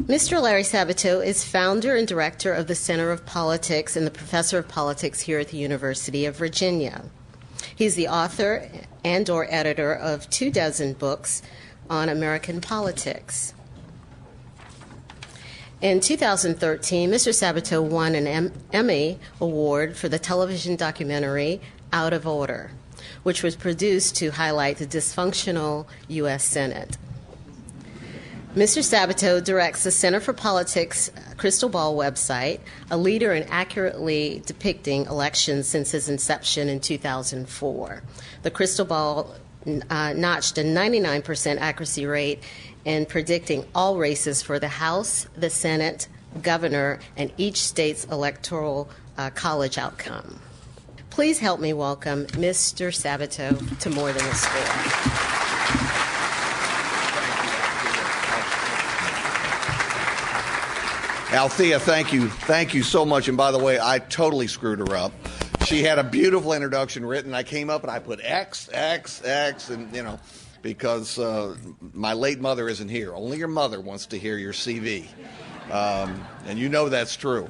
Mr. Larry Sabato is founder and director of the Center of Politics and the professor of politics here at the University of Virginia. He's the author and/or editor of 24 books on American politics. In 2013, Mr. Sabato won an Emmy Award for the television documentary Out of Order, which was produced to highlight the dysfunctional U.S. Senate. Mr. Sabato directs the Center for Politics Crystal Ball website, a leader in accurately depicting elections since his inception in 2004. The Crystal Ball notched a 99% accuracy rate in predicting all races for the House, the Senate, governor, and each state's electoral college outcome. Please help me welcome Mr. Sabato to More Than a Score. Althea, thank you. Thank you so much. And by the way, I totally screwed her up. She had a beautiful introduction written. I came up and I put X, and, because my late mother isn't here. Only your mother wants to hear your CV. And you know that's true.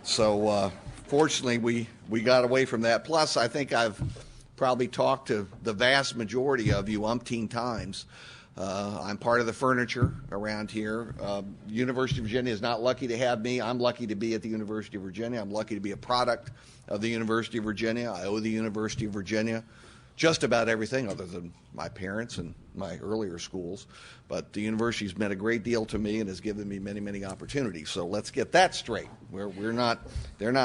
So fortunately, we got away from that. Plus, I think I've probably talked to the vast majority of you umpteen times. I'm part of the furniture around here. University of Virginia is not lucky to have me. I'm lucky to be at the University of Virginia. I'm lucky to be a product of the University of Virginia. I owe the University of Virginia just about everything other than my parents and my earlier schools. But the university's meant a great deal to me and has given me many, many opportunities. So let's get that straight. They're not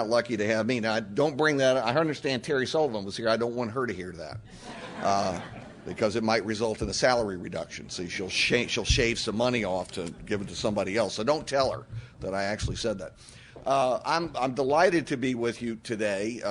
lucky to have me. Now, don't bring that. I understand Terry Sullivan was here. I don't want her to hear that. Because it might result in a salary reduction. So she'll shave some money off to give it to somebody else. So don't tell her that I actually said that. I'm delighted to be with you today.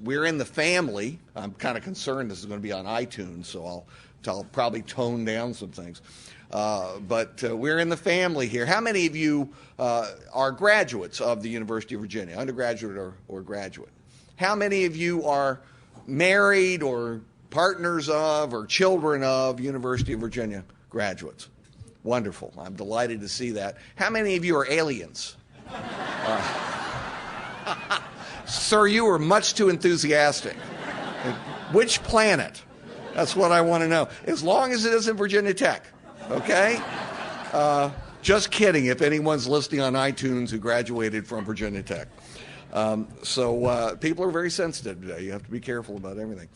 We're in the family. I'm kind of concerned this is going to be on iTunes, so I'll probably tone down some things. But we're in the family here. How many of you are graduates of the University of Virginia, undergraduate or graduate? How many of you are married or partners of or children of University of Virginia graduates? Wonderful. I'm delighted to see that. How many of you are aliens? Sir, you are much too enthusiastic. Which planet? That's what I want to know. As long as it isn't Virginia Tech, okay? Just kidding if anyone's listening on iTunes who graduated from Virginia Tech. So people are very sensitive today. You have to be careful about everything.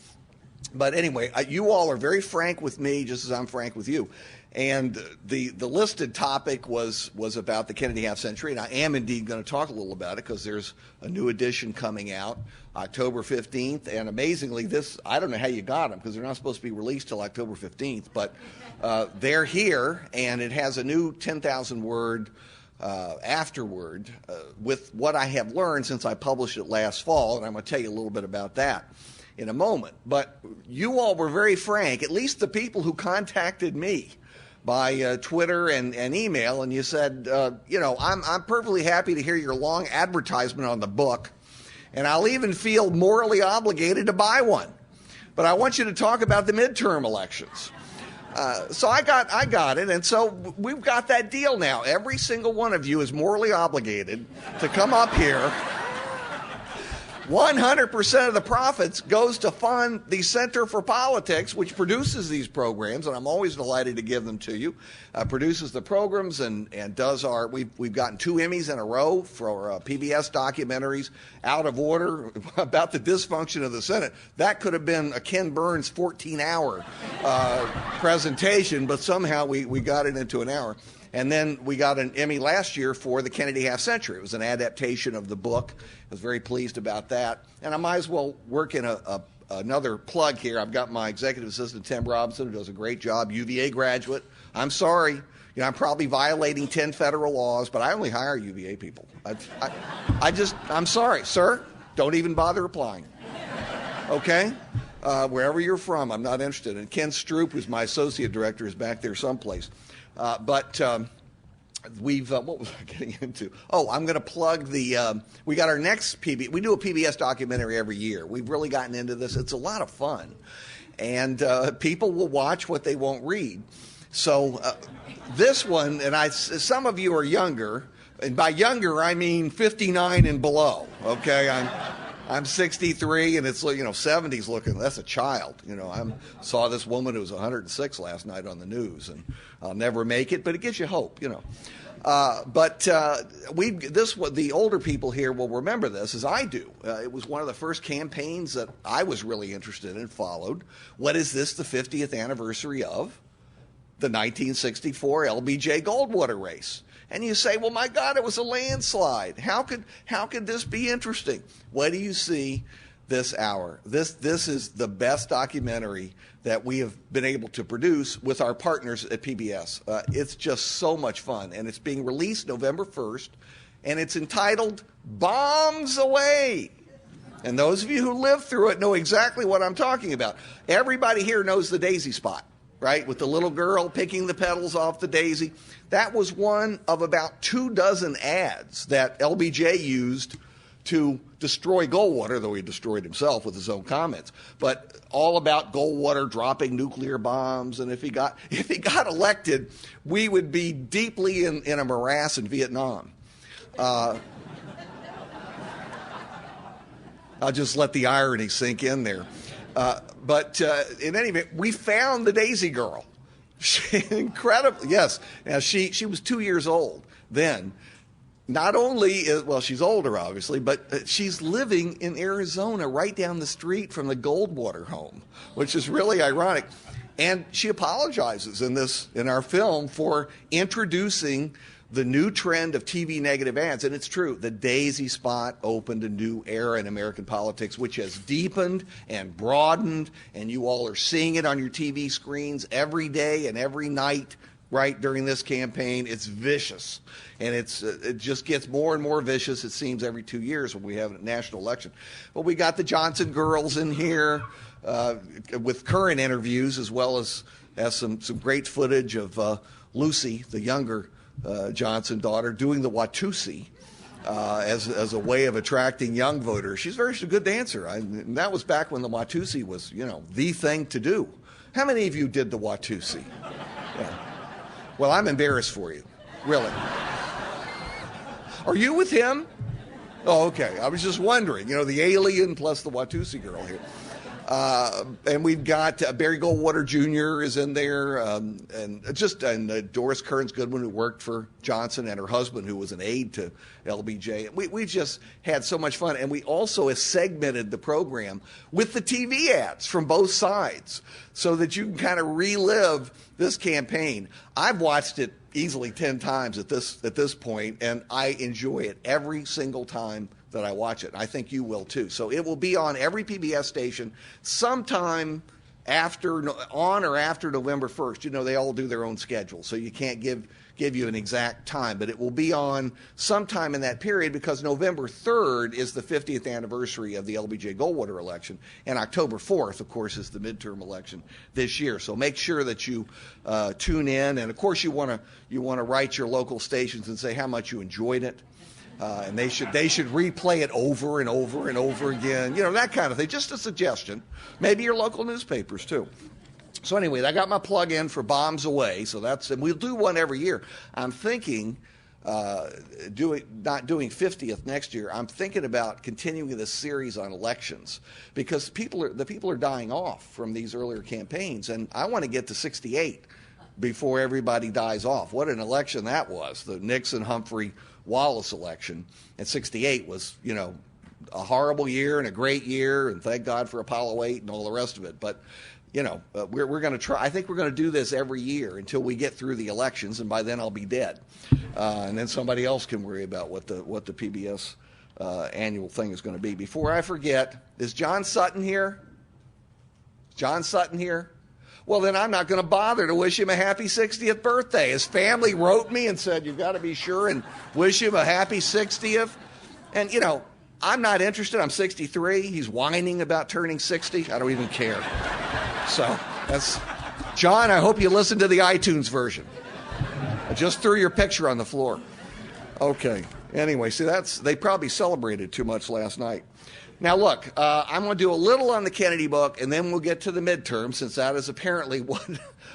But anyway, you all are very frank with me, just as I'm frank with you. And the listed topic was about the Kennedy half century, and I am indeed going to talk a little about it because there's a new edition coming out October 15th. And amazingly, I don't know how you got them because they're not supposed to be released till October 15th, but they're here, and it has a new 10,000-word afterword with what I have learned since I published it last fall, and I'm going to tell you a little bit about that in a moment. But you all were very frank, at least the people who contacted me by Twitter and email, and you said, I'm perfectly happy to hear your long advertisement on the book, and I'll even feel morally obligated to buy one. But I want you to talk about the midterm elections. So I got it, and so we've got that deal now. Every single one of you is morally obligated to come up here. 100% of the profits goes to fund the Center for Politics, which produces these programs, and I'm always delighted to give them to you. Produces the programs and does we've gotten 2 Emmys in a row for PBS documentaries, Out of Order, about the dysfunction of the Senate. That could have been a Ken Burns 14-hour presentation, but somehow we got it into an hour. And then we got an Emmy last year for the Kennedy half century. It was an adaptation of the book. I was very pleased about that. And I might as well work in another plug here. I've got my executive assistant, Tim Robinson, who does a great job, UVA graduate. I'm sorry. I'm probably violating 10 federal laws, but I only hire UVA people. I'm sorry. Sir, don't even bother applying. Okay? Wherever you're from, I'm not interested. And Ken Stroop, who's my associate director, is back there someplace. What was I getting into? Oh, I'm going to plug we got our next PBS. We do a PBS documentary every year. We've really gotten into this. It's a lot of fun. And people will watch what they won't read. So this one, and some of you are younger, and by younger I mean 59 and below. Okay, I'm 63, and it's 70s looking. That's a child. I saw this woman who was 106 last night on the news, and I'll never make it, but it gives you hope. But the older people here will remember this, as I do. It was one of the first campaigns that I was really interested in and followed. What is this, the 50th anniversary of the 1964 LBJ Goldwater race? And you say, well, my God, it was a landslide. How could this be interesting? What do you see this hour? This is the best documentary that we have been able to produce with our partners at PBS. It's just so much fun, and it's being released November 1st, and it's entitled Bombs Away. And those of you who lived through it know exactly what I'm talking about. Everybody here knows the daisy spot, right, with the little girl picking the petals off the daisy. That was one of about 24 ads that LBJ used to destroy Goldwater, though he destroyed himself with his own comments. But all about Goldwater dropping nuclear bombs, and if he got elected, we would be deeply in a morass in Vietnam. I'll just let the irony sink in there. But in any event, we found the Daisy Girl. Incredible. Yes. Now, she was 2 years old then. Not only, she's older, obviously, but she's living in Arizona right down the street from the Goldwater home, which is really ironic. And she apologizes in our film for introducing the new trend of TV negative ads. And it's true, the Daisy spot opened a new era in American politics, which has deepened and broadened, and you all are seeing it on your TV screens every day and every night, right, during this campaign. It's vicious, and it just gets more and more vicious, it seems, every 2 years when we have a national election. But we got the Johnson girls in here with current interviews, as well as some great footage of Lucy, the younger Johnson daughter, doing the Watusi as a way of attracting young voters. She's a good dancer. And that was back when the Watusi was, the thing to do. How many of you did the Watusi? Yeah. Well, I'm embarrassed for you, really. Are you with him? Oh, okay. I was just wondering. The alien plus the Watusi girl here. And we've got Barry Goldwater Jr. is in there, and Doris Kearns Goodwin, who worked for Johnson, and her husband, who was an aide to LBJ. We've just had so much fun, and we also have segmented the program with the TV ads from both sides, so that you can kind of relive this campaign. I've watched it easily 10 times at this point, and I enjoy it every single time that I watch it. I think you will too. So it will be on every PBS station sometime on or after November 1st. They all do their own schedule, so you can't give you an exact time, but it will be on sometime in that period, because November 3rd is the 50th anniversary of the LBJ Goldwater election, and October 4th, of course, is the midterm election this year. So make sure that you tune in, and of course you want to write your local stations and say how much you enjoyed it. And they should replay it over and over and over again, that kind of thing. Just a suggestion. Maybe your local newspapers too. So anyway, I got my plug in for Bombs Away. So and we'll do one every year. I'm thinking not doing 50th next year. I'm thinking about continuing this series on elections, because the people are dying off from these earlier campaigns, and I want to get to 68 before everybody dies off. What an election that was! The Nixon-Humphrey Wallace election in 68 was, a horrible year and a great year, and thank God for Apollo 8 and all the rest of it. But, we're going to try. I think we're going to do this every year until we get through the elections, and by then I'll be dead, and then somebody else can worry about what the PBS annual thing is going to be. Before I forget, is John Sutton here? John Sutton here? Well, then I'm not going to bother to wish him a happy 60th birthday. His family wrote me and said, you've got to be sure and wish him a happy 60th. And, I'm not interested. I'm 63. He's whining about turning 60. I don't even care. So that's John, I hope you listen to the iTunes version. I just threw your picture on the floor. Okay. Anyway, see, they probably celebrated too much last night. Now, look, I'm going to do a little on the Kennedy book, and then we'll get to the midterm, since that is apparently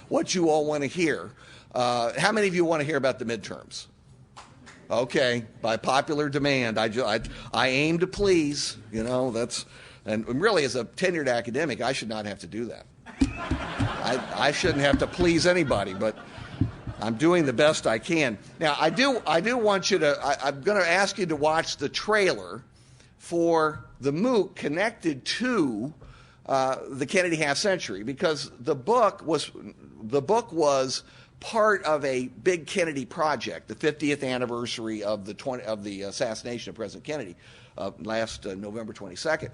what you all want to hear. How many of you want to hear about the midterms? Okay, by popular demand. I aim to please. You know, and really, as a tenured academic, I should not have to do that. I shouldn't have to please anybody, but I'm doing the best I can. Now, I do want you to, I'm going to ask you to watch the trailer for the MOOC connected to the Kennedy Half Century, because the book was part of a big Kennedy project, the 50th anniversary of the assassination of President Kennedy last November 22nd.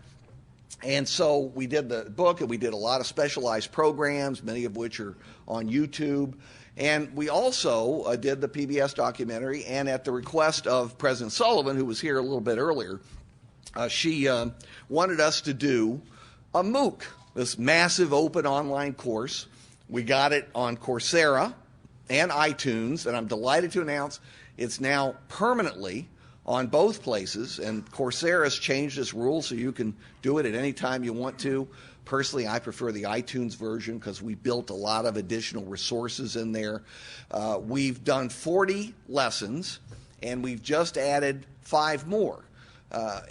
And so we did the book, and we did a lot of specialized programs, many of which are on YouTube. And we also did the PBS documentary, and at the request of President Sullivan, who was here a little bit earlier, she wanted us to do a MOOC, this massive open online course. We got it on Coursera and iTunes, and I'm delighted to announce it's now permanently on both places, and Coursera has changed its rules so you can do it at any time you want to. Personally, I prefer the iTunes version because we built a lot of additional resources in there. We've done 40 lessons, and we've just added 5 more.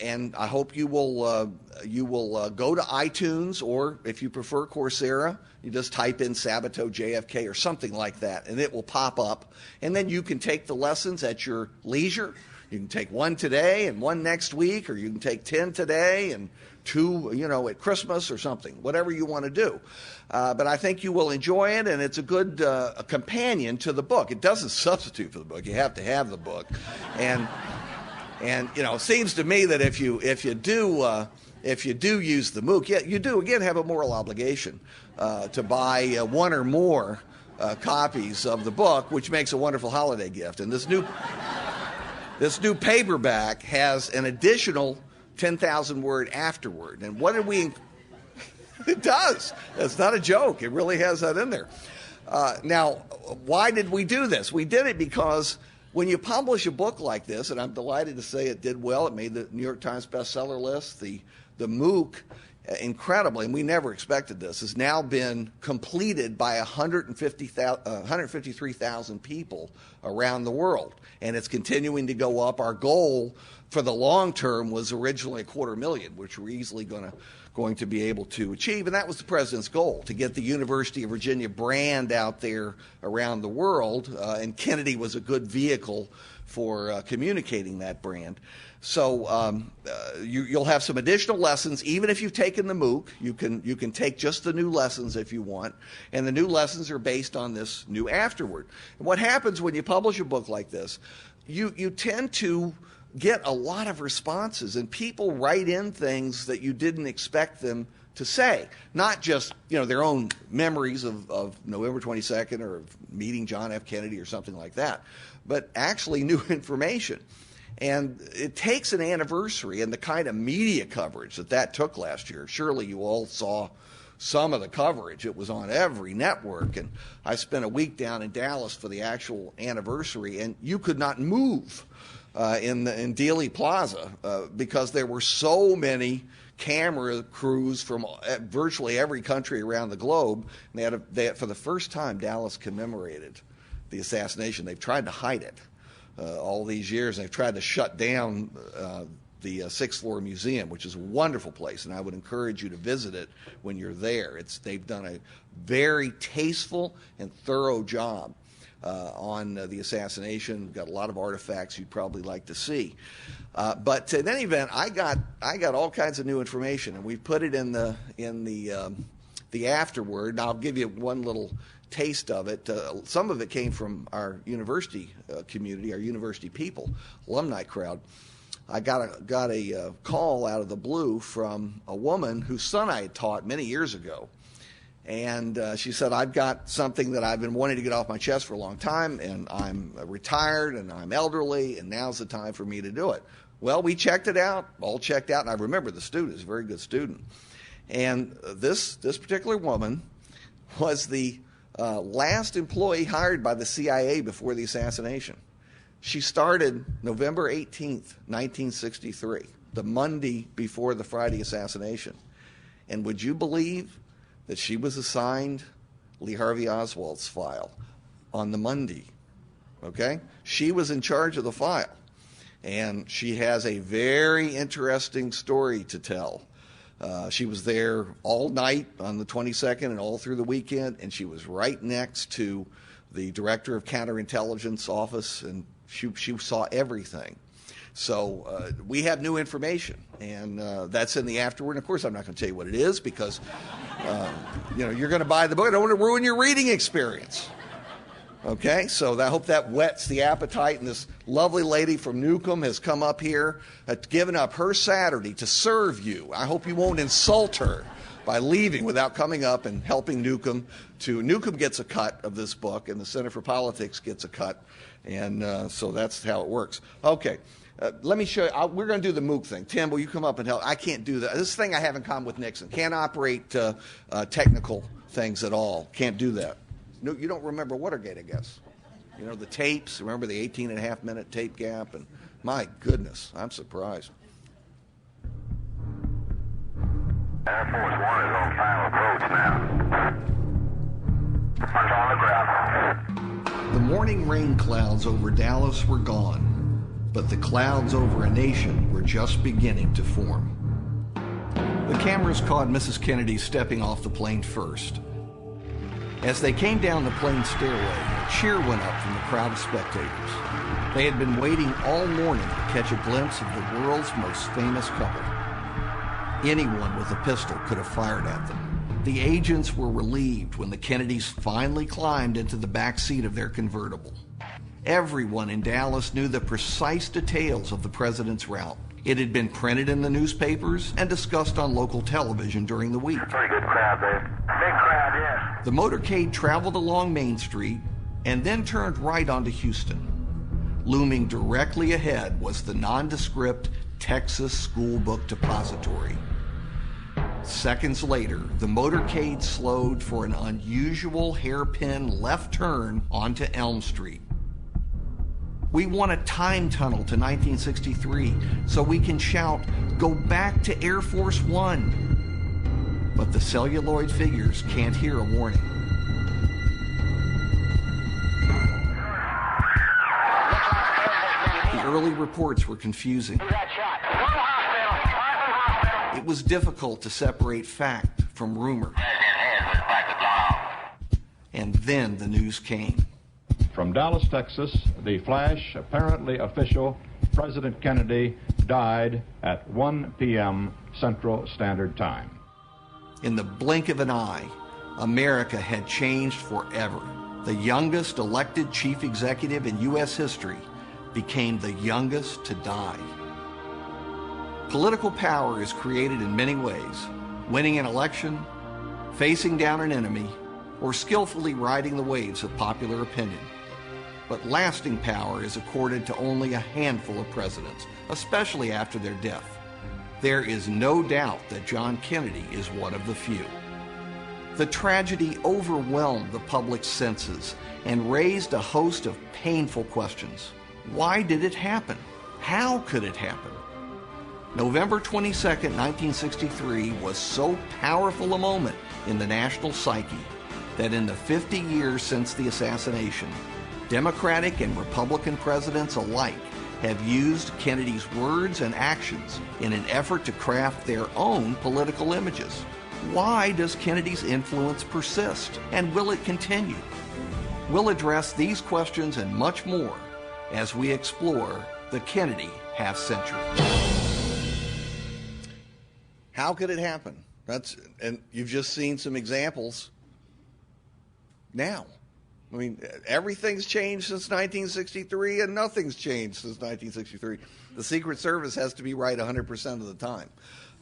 And I hope you will go to iTunes, or if you prefer Coursera, you just type in Sabato JFK or something like that, and it will pop up. And then you can take the lessons at your leisure. You can take one today and one next week, or you can take 10 today and 2, at Christmas or something, whatever you want to do. But I think you will enjoy it, and it's a good companion to the book. It doesn't substitute for the book. You have to have the book. And it seems to me that if you do use the MOOC, you do again have a moral obligation to buy one or more copies of the book, which makes a wonderful holiday gift. And this new paperback has an additional 10,000 word afterword. And what did we? It does. It's not a joke. It really has that in there. Now, why did we do this? We did it because when you publish a book like this, and I'm delighted to say it did well, it made the New York Times bestseller list. The MOOC, incredibly, and we never expected this, has now been completed by 153,000 people around the world, and it's continuing to go up. Our goal for the long term was originally 250,000, which we're easily going to be able to achieve, and that was the president's goal, to get the University of Virginia brand out there around the world, and Kennedy was a good vehicle for communicating that brand. So you'll have some additional lessons. Even if you've taken the MOOC, you can take just the new lessons if you want, and the new lessons are based on this new afterword. And what happens when you publish a book like this, you tend to get a lot of responses, and people write in things that you didn't expect them to say. Not just their own memories of November 22nd or meeting John F. Kennedy or something like that, but actually new information. And it takes an anniversary and the kind of media coverage that took last year. Surely you all saw some of the coverage. It was on every network, and I spent a week down in Dallas for the actual anniversary, and you could not move in Dealey Plaza because there were so many camera crews from virtually every country around the globe. And they had, for the first time, Dallas commemorated the assassination. They've tried to hide it all these years. They've tried to shut down the 6th floor museum, which is a wonderful place, and I would encourage you to visit it when you're there. They've done a very tasteful and thorough job on the assassination. Got a lot of artifacts you'd probably like to see. But in any event, I got all kinds of new information, and we put it in the afterword. And I'll give you one little taste of it. Some of it came from our university community, our university people, alumni crowd. I got a call out of the blue from a woman whose son I had taught many years ago. And she said, I've got something that I've been wanting to get off my chest for a long time, and I'm retired, and I'm elderly, and now's the time for me to do it. Well, we checked it out, all checked out, and I remember the student. He's a very good student. And this particular woman was the last employee hired by the CIA before the assassination. She started November 18th, 1963, the Monday before the Friday assassination. And would you believe that she was assigned Lee Harvey Oswald's file on the Monday. Okay? She was in charge of the file. And she has a very interesting story to tell. She was there all night on the 22nd and all through the weekend, and she was right next to the director of counterintelligence office, and she saw everything. So we have new information, and that's in the afterword. And of course, I'm not going to tell you what it is because you're going to buy the book. I don't want to ruin your reading experience. Okay, so I hope that whets the appetite. And this lovely lady from Newcomb has come up here, given up her Saturday to serve you. I hope you won't insult her by leaving without coming up and helping Newcomb. Newcomb gets a cut of this book, and the Center for Politics gets a cut. And so that's how it works. Okay. Let me show you. We're going to do the MOOC thing. Tim, will you come up and help? I can't do that. This thing I have in common with Nixon. Can't operate technical things at all. Can't do that. No, you don't remember Watergate, I guess. You know, the tapes. Remember the 18.5-minute tape gap? And my goodness, I'm surprised. Air Force One is on final approach now. Punch on the ground. The morning rain clouds over Dallas were gone, but the clouds over a nation were just beginning to form. The cameras caught Mrs. Kennedy stepping off the plane first. As they came down the plane stairway, a cheer went up from the crowd of spectators. They had been waiting all morning to catch a glimpse of the world's most famous couple. Anyone with a pistol could have fired at them. The agents were relieved when the Kennedys finally climbed into the back seat of their convertible. Everyone in Dallas knew the precise details of the president's route. It had been printed in the newspapers and discussed on local television during the week. Pretty good crowd there. Big crowd, yes. The motorcade traveled along Main Street and then turned right onto Houston. Looming directly ahead was the nondescript Texas School Book Depository. Seconds later, the motorcade slowed for an unusual hairpin left turn onto Elm Street. We want a time tunnel to 1963 so we can shout, "Go back to Air Force One." But the celluloid figures can't hear a warning. The early reports were confusing. It was difficult to separate fact from rumor. And then the news came. From Dallas, Texas, the flash, apparently official, President Kennedy died at 1 p.m. Central Standard Time. In the blink of an eye, America had changed forever. The youngest elected chief executive in U.S. history became the youngest to die. Political power is created in many ways: winning an election, facing down an enemy, or skillfully riding the waves of popular opinion. But lasting power is accorded to only a handful of presidents, especially after their death. There is no doubt that John Kennedy is one of the few. The tragedy overwhelmed the public's senses and raised a host of painful questions. Why did it happen? How could it happen? November 22nd, 1963 was so powerful a moment in the national psyche that in the 50 years since the assassination, Democratic and Republican presidents alike have used Kennedy's words and actions in an effort to craft their own political images. Why does Kennedy's influence persist, and will it continue? We'll address these questions and much more as we explore the Kennedy half-century. How could it happen? And you've just seen some examples now. I mean, everything's changed since 1963, and nothing's changed since 1963. The Secret Service has to be right 100% of the time,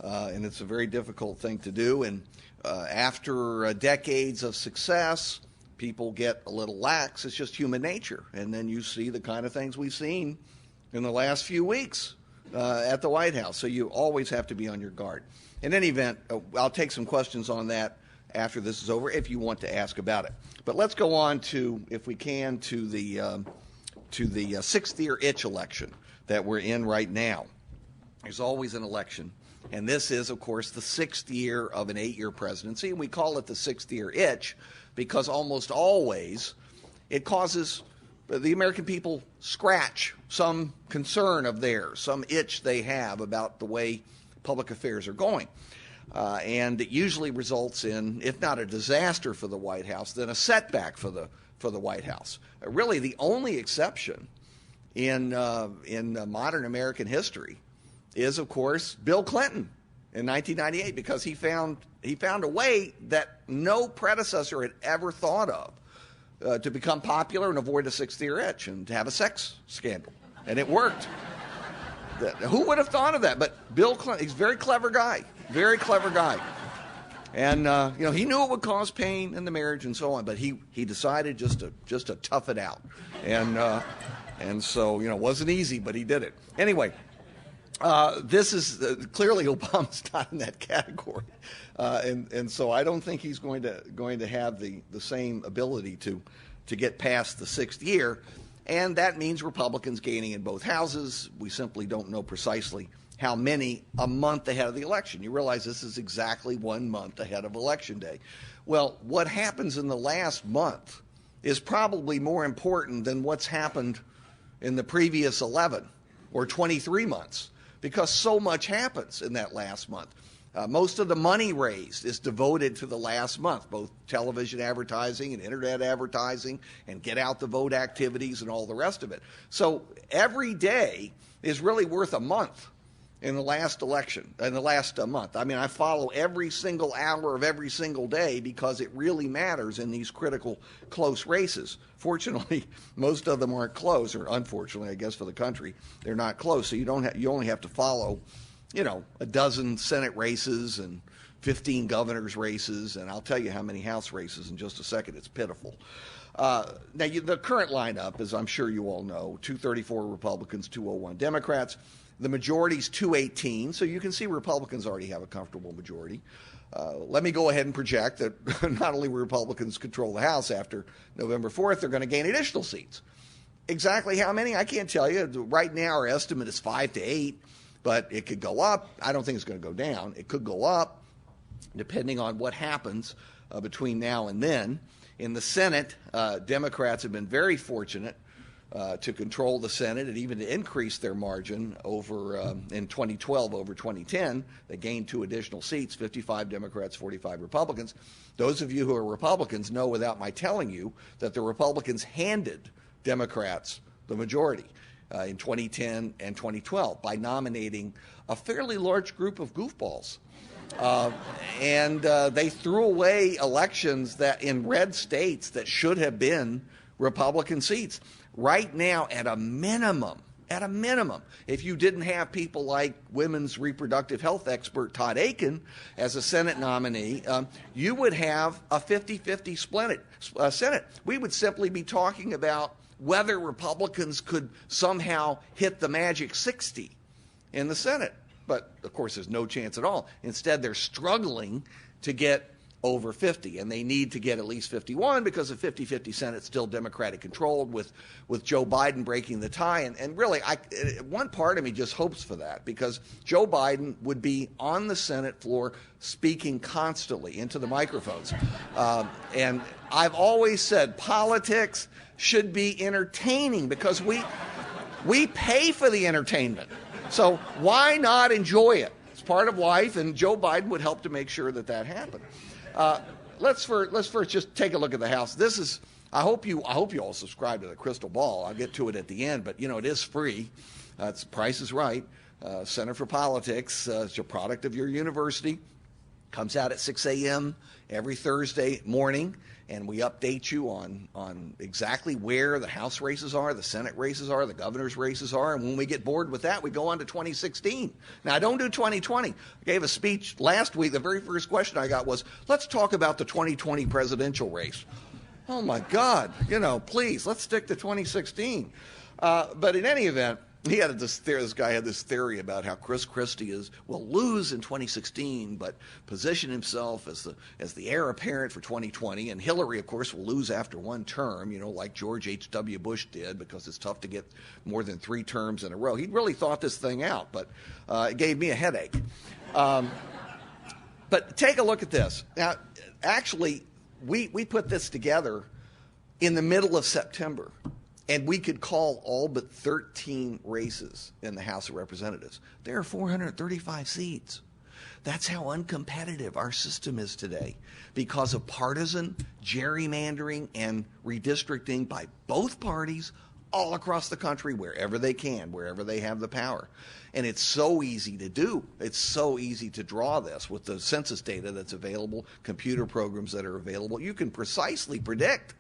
and it's a very difficult thing to do. And after decades of success, people get a little lax. It's just human nature. And then you see the kind of things we've seen in the last few weeks at the White House. So you always have to be on your guard. In any event, I'll take some questions on that after this is over, if you want to ask about it. But let's go on to, if we can, to the sixth-year itch election that we're in right now. There's always an election And this is, of course, the 6th year of an 8-year presidency. And we call it the 6th-year itch because almost always it causes the American people scratch some concern of theirs, some itch they have about the way public affairs are going. And it usually results in, if not a disaster for the White House, then a setback for the White House. Really, the only exception in modern American history is, of course, Bill Clinton in 1998, because he found a way that no predecessor had ever thought of to become popular and avoid a 6th-year itch and to have a sex scandal, and it worked. Who would have thought of that? But Bill Clinton, he's a very clever guy, and he knew it would cause pain in the marriage and so on, but he decided just to tough it out, and so it wasn't easy, but he did it anyway. This is clearly Obama's not in that category, and so I don't think he's going to have the same ability to get past the 6th year, and that means Republicans gaining in both houses. We simply don't know precisely how many a month ahead of the election. You realize this is exactly 1 month ahead of Election Day. Well, what happens in the last month is probably more important than what's happened in the previous 11 or 23 months. Because so much happens in that last month. Most of the money raised is devoted to the last month, both television advertising and internet advertising and get out the vote activities and all the rest of it. So every day is really worth a month in the last election, in the last month. I mean, I follow every single hour of every single day because it really matters in these critical, close races. Fortunately, most of them aren't close, or unfortunately, I guess for the country, they're not close. So you only have to follow, a dozen Senate races and 15 governor's races, and I'll tell you how many House races in just a second. It's pitiful. Now, the current lineup, as I'm sure you all know, 234 Republicans, 201 Democrats. The majority is 218, so you can see Republicans already have a comfortable majority. Let me go ahead and project that not only will Republicans control the House after November 4th, they're going to gain additional seats. Exactly how many, I can't tell you. Right now, our estimate is 5 to 8, but it could go up. I don't think it's going to go down. It could go up, depending on what happens between now and then. In the Senate, Democrats have been very fortunate to control the Senate and even to increase their margin over in 2012 over 2010. They gained 2 additional seats, 55 Democrats, 45 Republicans. Those of you who are Republicans know without my telling you that the Republicans handed Democrats the majority in 2010 and 2012 by nominating a fairly large group of goofballs. And they threw away elections that in red states that should have been Republican seats. Right now, at a minimum, if you didn't have people like women's reproductive health expert Todd Akin as a Senate nominee, you would have a 50-50 split Senate. We would simply be talking about whether Republicans could somehow hit the magic 60 in the Senate. But, of course, there's no chance at all. Instead, they're struggling to get over 50, and they need to get at least 51 because a 50-50 Senate still Democratic controlled with Joe Biden breaking the tie. And really, one part of me just hopes for that because Joe Biden would be on the Senate floor speaking constantly into the microphones. And I've always said politics should be entertaining because we pay for the entertainment. So why not enjoy it? It's part of life, and Joe Biden would help to make sure that happened. Let's first just take a look at the House. This is I hope you all subscribe to the Crystal Ball. I'll get to it at the end, but it is free. It's Price is Right. Center for Politics. It's a product of your university. Comes out at 6 a.m. every Thursday morning, and we update you on exactly where the House races are, the Senate races are, the governor's races are, and when we get bored with that, we go on to 2016. Now, I don't do 2020. I gave a speech last week. The very first question I got was, let's talk about the 2020 presidential race. Oh, my God. Please, let's stick to 2016. But in any event, This guy had this theory about how Chris Christie will lose in 2016, but position himself as the heir apparent for 2020. And Hillary, of course, will lose after one term, like George H.W. Bush did, because it's tough to get more than 3 terms in a row. He really thought this thing out, but it gave me a headache. But take a look at this. Now, actually, we put this together in the middle of September. And we could call all but 13 races in the House of Representatives. There are 435 seats. That's how uncompetitive our system is today because of partisan gerrymandering and redistricting by both parties all across the country, wherever they can, wherever they have the power. And it's so easy to do. It's so easy to draw this with the census data that's available, computer programs that are available. You can precisely predict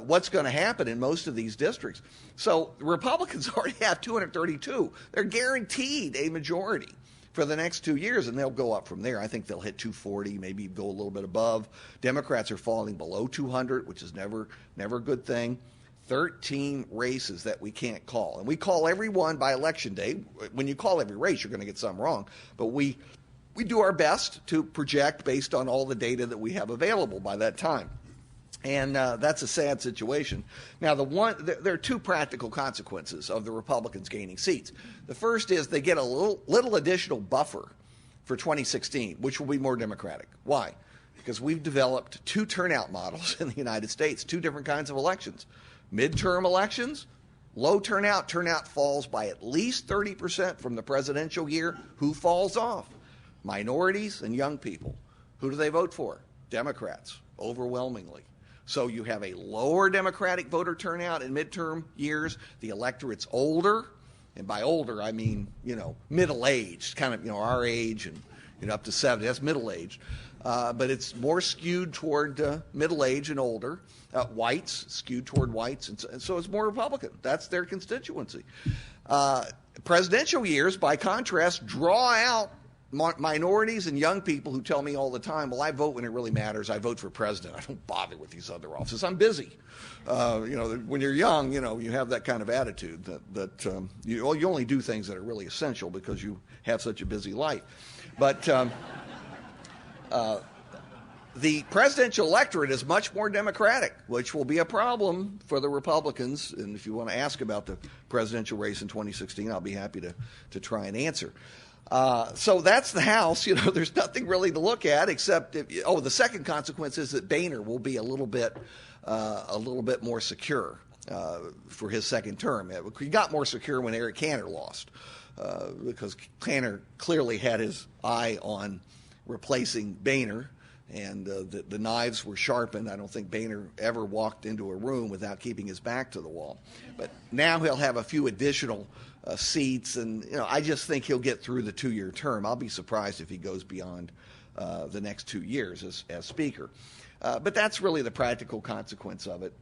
what's going to happen in most of these districts. So Republicans already have 232. They're guaranteed a majority for the next 2 years, and they'll go up from there. I think they'll hit 240, maybe go a little bit above. Democrats are falling below 200, which is never a good thing. 13 races that we can't call. And we call every one by Election Day. When you call every race, you're going to get some wrong. But we do our best to project based on all the data that we have available by that time. And that's a sad situation. Now, there are 2 practical consequences of the Republicans gaining seats. The first is they get a little additional buffer for 2016, which will be more Democratic. Why? Because we've developed 2 turnout models in the United States, 2 different kinds of elections. Midterm elections, low turnout. Turnout falls by at least 30% from the presidential year. Who falls off? Minorities and young people. Who do they vote for? Democrats, overwhelmingly. So you have a lower Democratic voter turnout in midterm years. The electorate's older, and by older I mean middle-aged, kind of our age and up to 70. That's middle-aged, but it's more skewed toward middle age and older. Whites skewed toward whites, and so it's more Republican. That's their constituency. Presidential years, by contrast, draw out minorities and young people who tell me all the time, well, I vote when it really matters. I vote for president. I don't bother with these other offices. I'm busy. When you're young, you have that kind of attitude that you only do things that are really essential because you have such a busy life. But the presidential electorate is much more Democratic, which will be a problem for the Republicans. And if you want to ask about the presidential race in 2016, I'll be happy to try and answer. So that's the House. There's nothing really to look at except the second consequence is that Boehner will be a little bit more secure for his second term. He got more secure when Eric Cantor lost because Cantor clearly had his eye on replacing Boehner, and the knives were sharpened. I don't think Boehner ever walked into a room without keeping his back to the wall. But now he'll have a few additional seats, and I just think he'll get through the 2-year term. I'll be surprised if he goes beyond the next 2 years as Speaker. But that's really the practical consequence of it.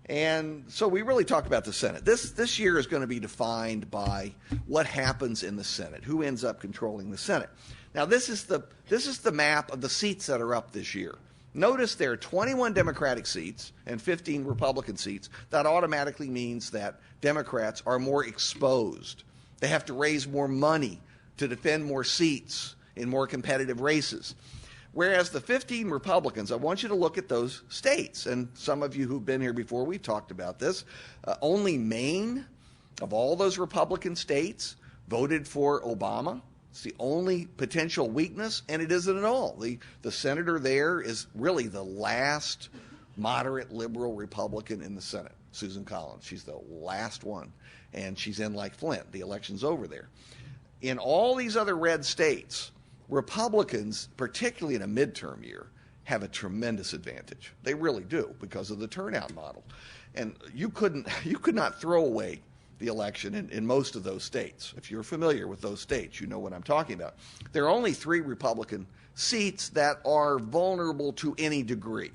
And so we really talk about the Senate. This year is going to be defined by what happens in the Senate, who ends up controlling the Senate. Now, this is the map of the seats that are up this year. Notice there are 21 Democratic seats and 15 Republican seats. That automatically means that Democrats are more exposed. They have to raise more money to defend more seats in more competitive races. Whereas the 15 Republicans, I want you to look at those states. And some of you who've been here before, we've talked about this. Only Maine, of all those Republican states, voted for Obama. It's the only potential weakness, and it isn't at all. The senator there is really the last moderate liberal Republican in the Senate, Susan Collins. She's the last one, and she's in like Flint. The election's over there. In all these other red states, Republicans, particularly in a midterm year, have a tremendous advantage. They really do because of the turnout model. And you could not throw away the election in most of those states. If you're familiar with those states, you know what I'm talking about. There are only 3 Republican seats that are vulnerable to any degree.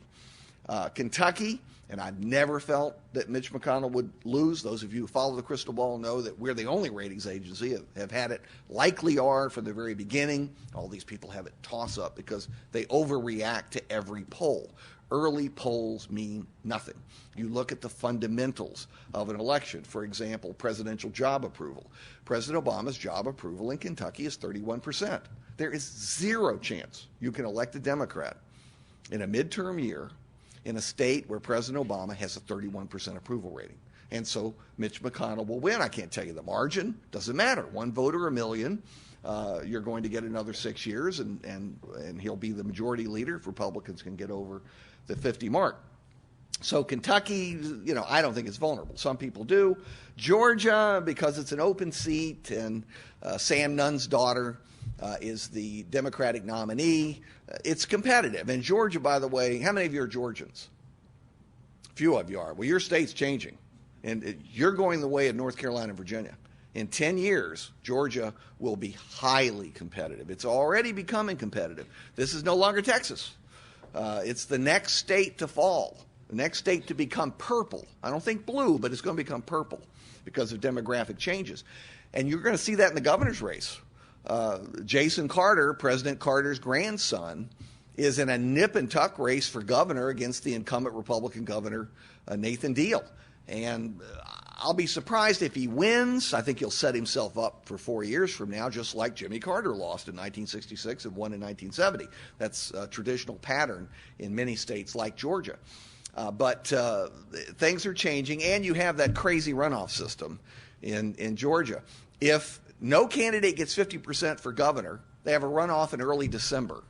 Kentucky, and I've never felt that Mitch McConnell would lose. Those of you who follow the crystal ball know that we're the only ratings agency have had it, likely are from the very beginning. All these people have it toss up because they overreact to every poll. Early polls mean nothing. You look at the fundamentals of an election. For example, presidential job approval. President Obama's job approval in Kentucky is 31%. There is zero chance you can elect a Democrat in a midterm year in a state where President Obama has a 31% approval rating. And so Mitch McConnell will win. I can't tell you the margin. Doesn't matter. One vote or a million. You're going to get another 6 years, and he'll be the majority leader if Republicans can get over the 50 mark. So Kentucky, I don't think it's vulnerable. Some people do. Georgia, because it's an open seat, and Sam Nunn's daughter is the Democratic nominee, it's competitive. And Georgia, by the way, how many of you are Georgians? A few of you are. Well, your state's changing, and you're going the way of North Carolina and Virginia. In 10 years, Georgia will be highly competitive. It's already becoming competitive. This is no longer Texas. It's the next state to fall, the next state to become purple. I don't think blue, but it's going to become purple because of demographic changes. And you're going to see that in the governor's race. Jason Carter, President Carter's grandson, is in a nip and tuck race for governor against the incumbent Republican governor, Nathan Deal. And I'll be surprised if he wins. I think he'll set himself up for 4 years from now, just like Jimmy Carter lost in 1966 and won in 1970. That's a traditional pattern in many states like Georgia. But things are changing, and you have that crazy runoff system in Georgia. If no candidate gets 50% for governor, they have a runoff in early December,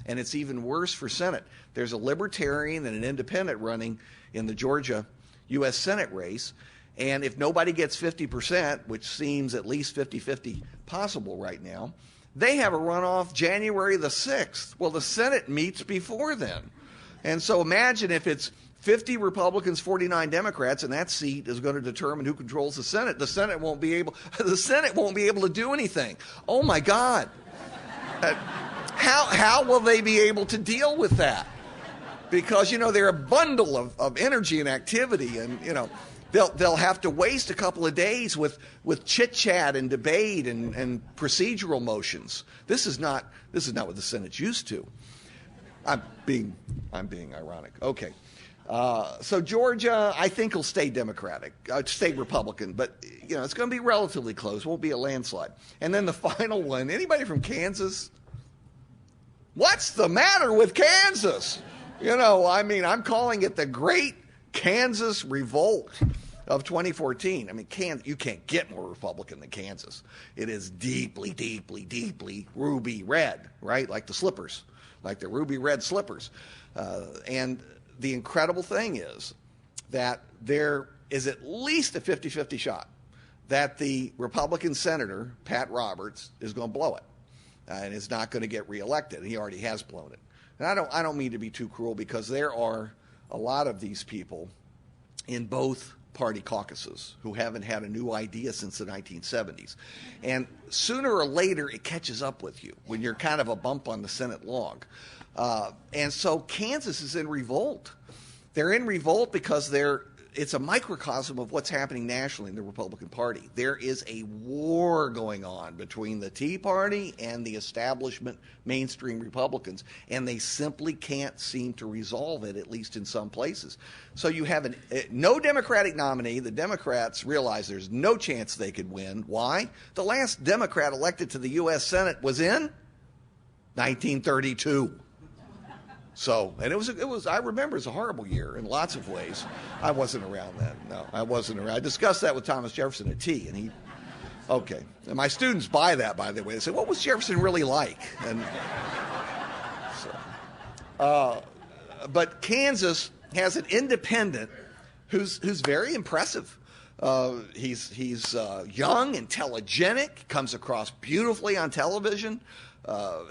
and it's even worse for Senate. There's a libertarian and an independent running in the Georgia U.S. Senate race, and if nobody gets 50%, which seems at least 50-50 possible right now, they have a runoff January the 6th. Well, the Senate meets before then. And so imagine if it's 50 Republicans, 49 Democrats, and that seat is going to determine who controls the Senate. The Senate won't be able to do anything. Oh my God. How will they be able to deal with that? Because, they're a bundle of energy and activity, and, they'll have to waste a couple of days with chit-chat and debate and procedural motions. This is not what the Senate's used to. I'm being ironic. Okay. So Georgia, I think, will stay Democratic, stay Republican, but, it's going to be relatively close. Won't be a landslide. And then the final one, anybody from Kansas? What's the matter with Kansas? I'm calling it the Great Kansas Revolt of 2014. You can't get more Republican than Kansas. It is deeply, deeply, deeply ruby red, right? Like the slippers, like the ruby red slippers. And the incredible thing is that there is at least a 50-50 shot that the Republican senator, Pat Roberts, is going to blow it and is not going to get reelected. He already has blown it. And I don't mean to be too cruel, because there are a lot of these people in both party caucuses who haven't had a new idea since the 1970s. And sooner or later, it catches up with you when you're kind of a bump on the Senate log. And so Kansas is in revolt. They're in revolt because it's a microcosm of what's happening nationally in the Republican Party. There is a war going on between the Tea Party and the establishment mainstream Republicans, and they simply can't seem to resolve it, at least in some places. So you have no Democratic nominee. The Democrats realize there's no chance they could win. Why? The last Democrat elected to the U.S. Senate was in 1932. So, and it was, I remember, it's a horrible year in lots of ways. I wasn't around then. No, I wasn't around. I discussed that with Thomas Jefferson at tea, and okay. And my students buy that, by the way. They say, what was Jefferson really like? And so, but Kansas has an independent who's very impressive. He's young and telegenic, comes across beautifully on television.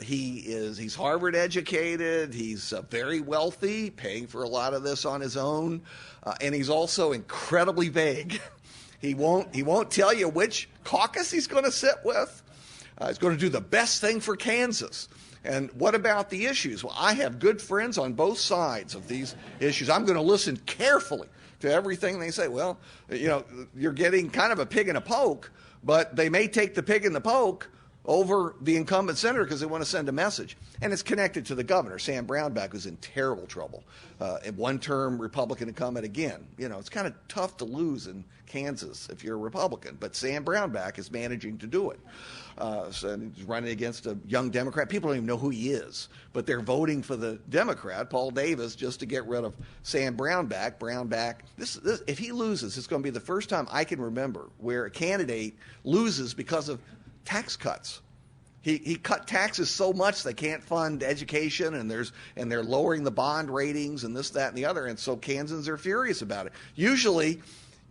He's Harvard educated. He's very wealthy, paying for a lot of this on his own, and he's also incredibly vague. He won't tell you which caucus he's going to sit with. He's going to do the best thing for Kansas. And what about the issues? Well, I have good friends on both sides of these issues. I'm going to listen carefully to everything they say. Well, you're getting kind of a pig and a poke, but they may take the pig and the poke over the incumbent senator because they want to send a message. And it's connected to the governor, Sam Brownback, who's in terrible trouble. One-term Republican incumbent again. You know, it's kind of tough to lose in Kansas if you're a Republican, but Sam Brownback is managing to do it. So he's running against a young Democrat. People don't even know who he is, but they're voting for the Democrat, Paul Davis, just to get rid of Sam Brownback. This, if he loses, it's going to be the first time I can remember where a candidate loses because of tax cuts. He cut taxes so much they can't fund education, and they're lowering the bond ratings and this, that, and the other, and so Kansans are furious about it. Usually,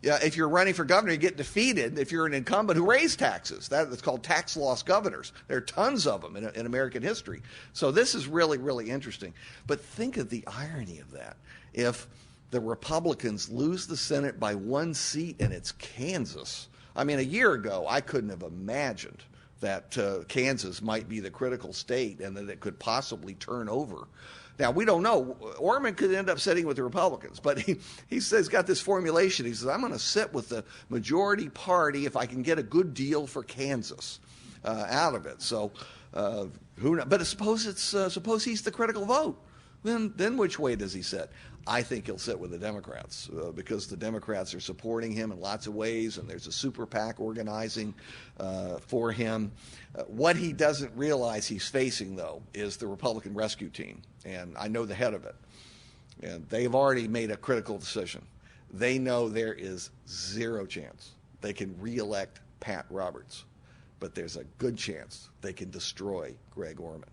if you're running for governor, you get defeated if you're an incumbent who raised taxes. That's called tax loss governors. There are tons of them in American history. So this is really, really interesting. But think of the irony of that. If the Republicans lose the Senate by 1 seat and it's Kansas, I mean, a year ago, I couldn't have imagined that Kansas might be the critical state and that it could possibly turn over. Now, we don't know. Orman could end up sitting with the Republicans, but he says he's got this formulation. He says, I'm going to sit with the majority party if I can get a good deal for Kansas out of it. So who knows? But suppose he's the critical vote. Then which way does he sit? I think he'll sit with the Democrats because the Democrats are supporting him in lots of ways, and there's a super PAC organizing for him. What he doesn't realize he's facing, though, is the Republican rescue team, and I know the head of it. And they've already made a critical decision. They know there is zero chance they can reelect Pat Roberts, but there's a good chance they can destroy Greg Orman.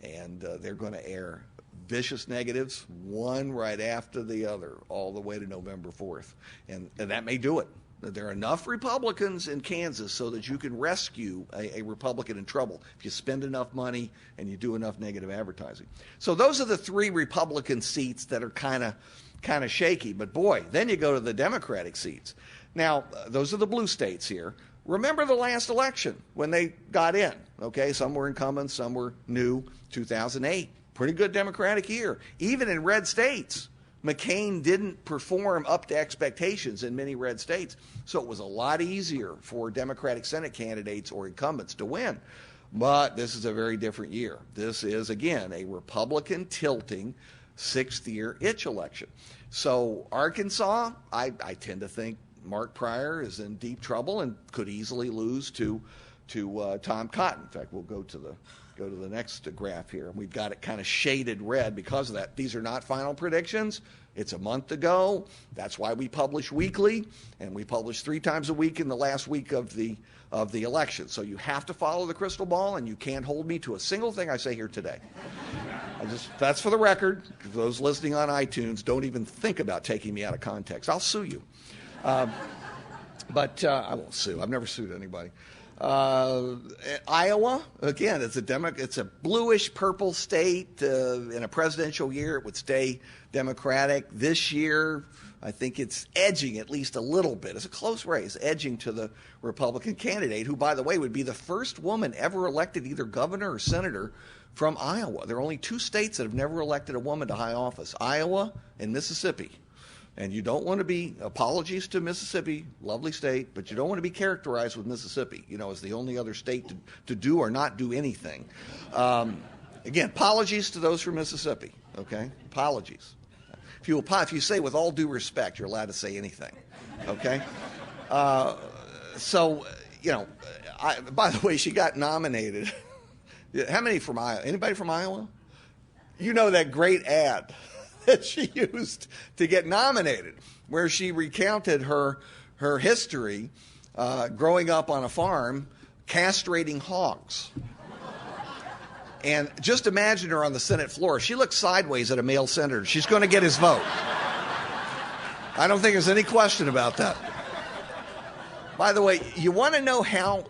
And they're going to air vicious negatives, one right after the other, all the way to November 4th. And that may do it. There are enough Republicans in Kansas so that you can rescue a Republican in trouble if you spend enough money and you do enough negative advertising. So those are the 3 Republican seats that are kind of shaky. But boy, then you go to the Democratic seats. Now, those are the blue states here. Remember the last election when they got in, okay? Some were incumbents, some were new. 2008, pretty good Democratic year. Even in red states, McCain didn't perform up to expectations in many red states. So it was a lot easier for Democratic Senate candidates or incumbents to win. But this is a very different year. This is, again, a Republican tilting 6th-year itch election. So Arkansas, I tend to think Mark Pryor is in deep trouble and could easily lose to Tom Cotton. In fact, we'll go to the next graph here. We've got it kind of shaded red because of that. These are not final predictions. It's a month ago. That's why we publish weekly, and we publish 3 times a week in the last week of the election. So you have to follow the crystal ball, and you can't hold me to a single thing I say here today. That's for the record. Those listening on iTunes, don't even think about taking me out of context. I'll sue you. But I won't sue. I've never sued anybody. Iowa, again, it's a bluish purple state. In a presidential year, it would stay Democratic. This year, I think it's edging at least a little bit. It's a close race, edging to the Republican candidate, who, by the way, would be the first woman ever elected either governor or senator from Iowa. There are only 2 states that have never elected a woman to high office, Iowa and Mississippi. And you don't want to be, apologies to Mississippi, lovely state, but you don't want to be characterized with Mississippi, as the only other state to do or not do anything. Again, apologies to those from Mississippi, okay? Apologies. If you say with all due respect, you're allowed to say anything, okay? By the way, she got nominated. How many from Iowa? Anybody from Iowa? You know that great ad that she used to get nominated, where she recounted her history growing up on a farm castrating hogs. And just imagine her on the Senate floor. She looks sideways at a male senator. She's going to get his vote. I don't think there's any question about that. By the way, you want to know how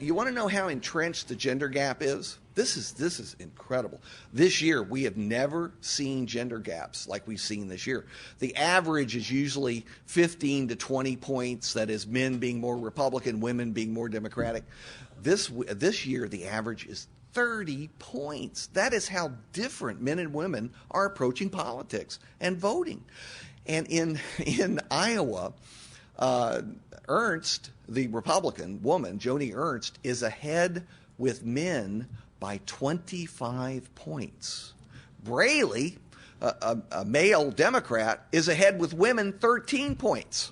entrenched the gender gap is? This is incredible. This year, we have never seen gender gaps like we've seen this year. The average is usually 15 to 20 points. That is, men being more Republican, women being more Democratic. This year, the average is 30 points. That is how different men and women are approaching politics and voting. And in Iowa, Ernst, the Republican woman, Joni Ernst, is ahead with men by 25 points. Braley, a male Democrat, is ahead with women 13 points.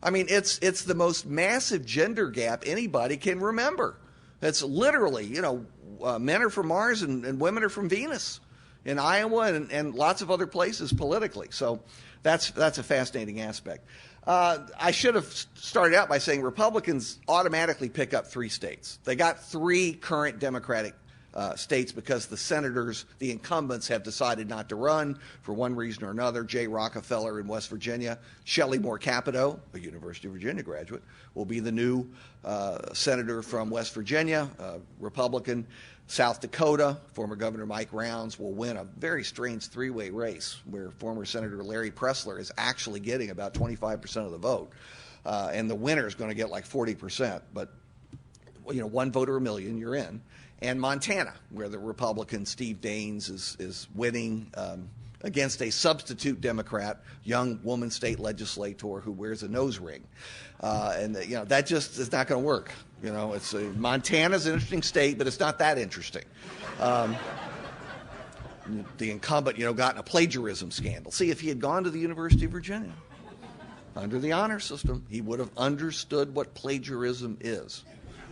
I mean, it's the most massive gender gap anybody can remember. It's literally, men are from Mars and women are from Venus in Iowa and lots of other places politically. So that's a fascinating aspect. I should have started out by saying Republicans automatically pick up 3 states. They got 3 current Democratic states because the senators, the incumbents, have decided not to run for one reason or another. Jay Rockefeller in West Virginia, Shelley Moore Capito, a University of Virginia graduate, will be the new senator from West Virginia, Republican. South Dakota, former Governor Mike Rounds will win a very strange 3-way race where former Senator Larry Pressler is actually getting about 25% of the vote. And the winner is going to get like 40%. But, one voter a million, you're in. And Montana, where the Republican Steve Daines is winning against a substitute Democrat, young woman state legislator who wears a nose ring. That just is not going to work. Montana's an interesting state, but it's not that interesting. The incumbent, got in a plagiarism scandal. See, if he had gone to the University of Virginia under the honor system, he would have understood what plagiarism is.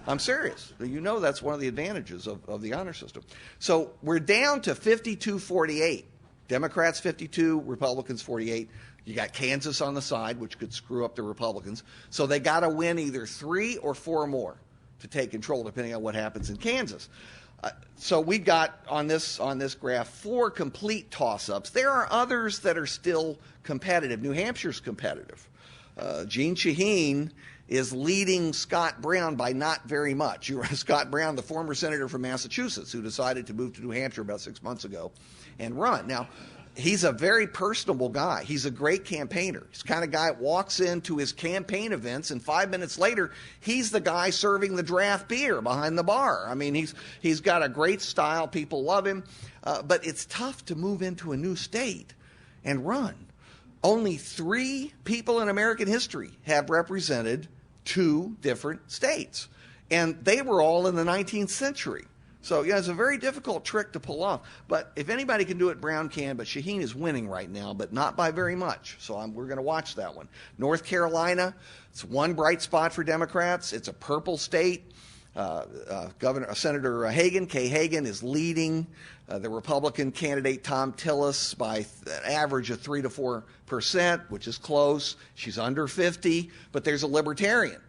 I'm serious. That's one of the advantages of the honor system. So we're down to 52-48. Democrats 52, Republicans 48. You got Kansas on the side, which could screw up the Republicans. So they got to win either 3 or 4 more to take control, depending on what happens in Kansas. So we've got on this graph 4 complete toss-ups. There are others that are still competitive. New Hampshire's competitive. Jeanne Shaheen is leading Scott Brown by not very much. Scott Brown, the former senator from Massachusetts, who decided to move to New Hampshire about 6 months ago and run. Now, he's a very personable guy. He's a great campaigner. He's the kind of guy that walks into his campaign events, and 5 minutes later, he's the guy serving the draft beer behind the bar. I mean, he's got a great style. People love him. But it's tough to move into a new state and run. Only 3 people in American history have represented 2 different states. And they were all in the 19th century. So, it's a very difficult trick to pull off. But if anybody can do it, Brown can. But Shaheen is winning right now, but not by very much. So we're going to watch that one. North Carolina, it's one bright spot for Democrats. It's a purple state. Senator Kay Hagan, is leading the Republican candidate Tom Tillis by an average of 3 to 4%, which is close. She's under 50, but there's a libertarian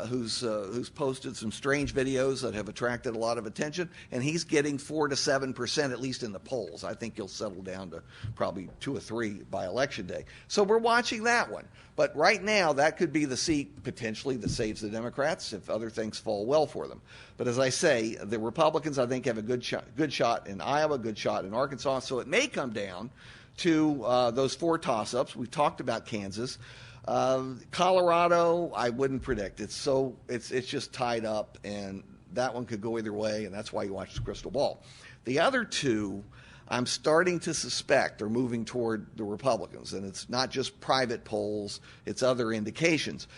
who's posted some strange videos that have attracted a lot of attention, and he's getting 4 to 7%, at least in the polls. I think he'll settle down to probably 2 or 3 by Election Day. So we're watching that one. But right now, that could be the seat, potentially, that saves the Democrats if other things fall well for them. But as I say, the Republicans, I think, have a good shot in Iowa, good shot in Arkansas. So it may come down to those 4 toss-ups. We've talked about Kansas. Colorado, I wouldn't predict. It's just tied up, and that one could go either way, and that's why you watch the crystal ball. The other 2, I'm starting to suspect are moving toward the Republicans, and it's not just private polls, it's other indications.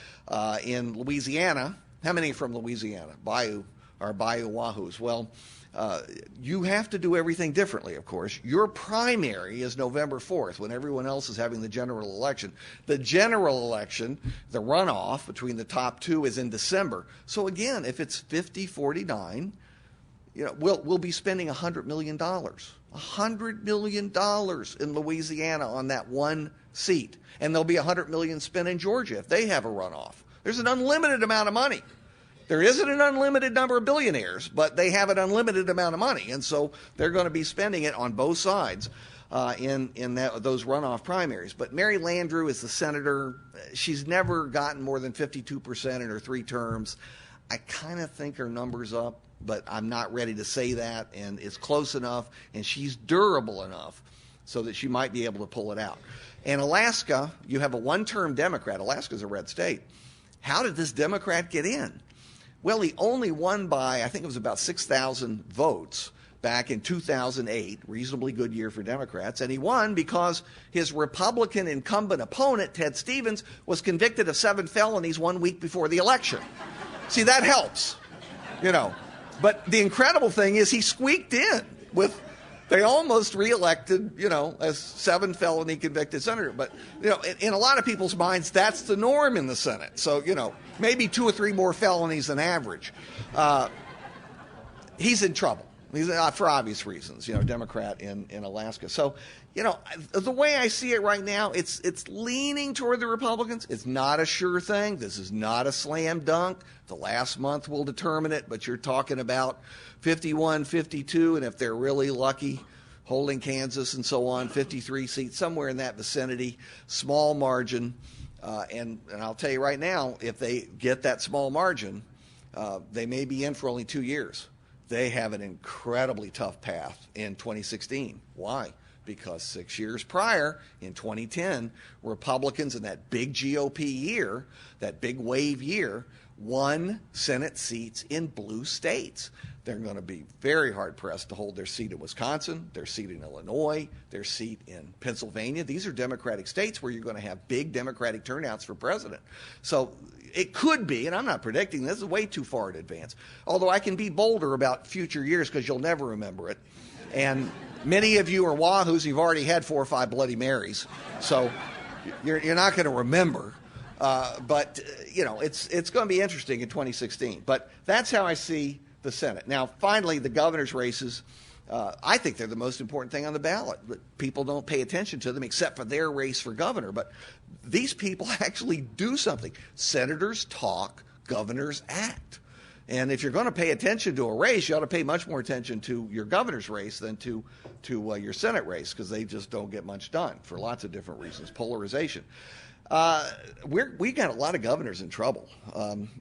In Louisiana, how many from Louisiana? Bayou Wahoos. Well, you have to do everything differently, of course. Your primary is November 4th, when everyone else is having the general election. The general election, the runoff between the top 2, is in December. So again, if it's 50-49, we'll be spending $100 million. $100 million in Louisiana on that one seat. And there'll be $100 million spent in Georgia if they have a runoff. There's an unlimited amount of money. There isn't an unlimited number of billionaires, but they have an unlimited amount of money. And so they're going to be spending it on both sides in those runoff primaries. But Mary Landrieu is the senator. She's never gotten more than 52% in her 3 terms. I kind of think her number's up, but I'm not ready to say that. And it's close enough, and she's durable enough so that she might be able to pull it out. In Alaska, you have a 1-term Democrat. Alaska's a red state. How did this Democrat get in? Well, he only won by, I think it was about 6,000 votes back in 2008, reasonably good year for Democrats, and he won because his Republican incumbent opponent, Ted Stevens, was convicted of 7 felonies 1 week before the election. See, that helps, But the incredible thing is he squeaked in with, they almost reelected, as 7 felony convicted senator. But, in a lot of people's minds, that's the norm in the Senate. So, maybe 2 or 3 more felonies than average. He's in trouble. He's for obvious reasons, Democrat in Alaska. So, the way I see it right now, it's leaning toward the Republicans. It's not a sure thing. This is not a slam dunk. The last month will determine it, but you're talking about 51, 52, and if they're really lucky, holding Kansas and so on, 53 seats, somewhere in that vicinity, small margin. And I'll tell you right now, if they get that small margin, they may be in for only 2 years. They have an incredibly tough path in 2016. Why? Because 6 years prior, in 2010, Republicans in that big GOP year, that big wave year, won Senate seats in blue states. They're going to be very hard-pressed to hold their seat in Wisconsin, their seat in Illinois, their seat in Pennsylvania. These are Democratic states where you're going to have big Democratic turnouts for president. So it could be, and I'm not predicting, this is way too far in advance, although I can be bolder about future years because you'll never remember it. And many of you are wahoos, you've already had 4 or 5 Bloody Marys, so you're not going to remember. But it's going to be interesting in 2016. But that's how I see the Senate. Now, finally, the governor's races, I think they're the most important thing on the ballot. People don't pay attention to them except for their race for governor. But these people actually do something. Senators talk, governors act. And if you're going to pay attention to a race, you ought to pay much more attention to your governor's race than to your Senate race, because they just don't get much done for lots of different reasons. Polarization. We got a lot of governors in trouble.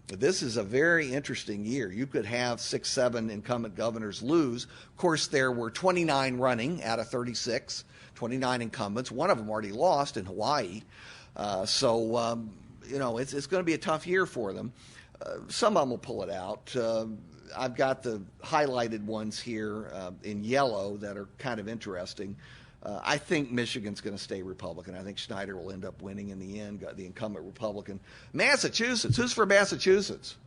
This is a very interesting year. You could have 6, 7 incumbent governors lose. Of course, there were 29 running out of 36, 29 incumbents. One of them already lost in Hawaii. So it's going to be a tough year for them. Some of them will pull it out. I've got the highlighted ones here in yellow that are kind of interesting. I think Michigan's going to stay Republican. I think Schneider will end up winning in the end, the incumbent Republican. Massachusetts, who's for Massachusetts?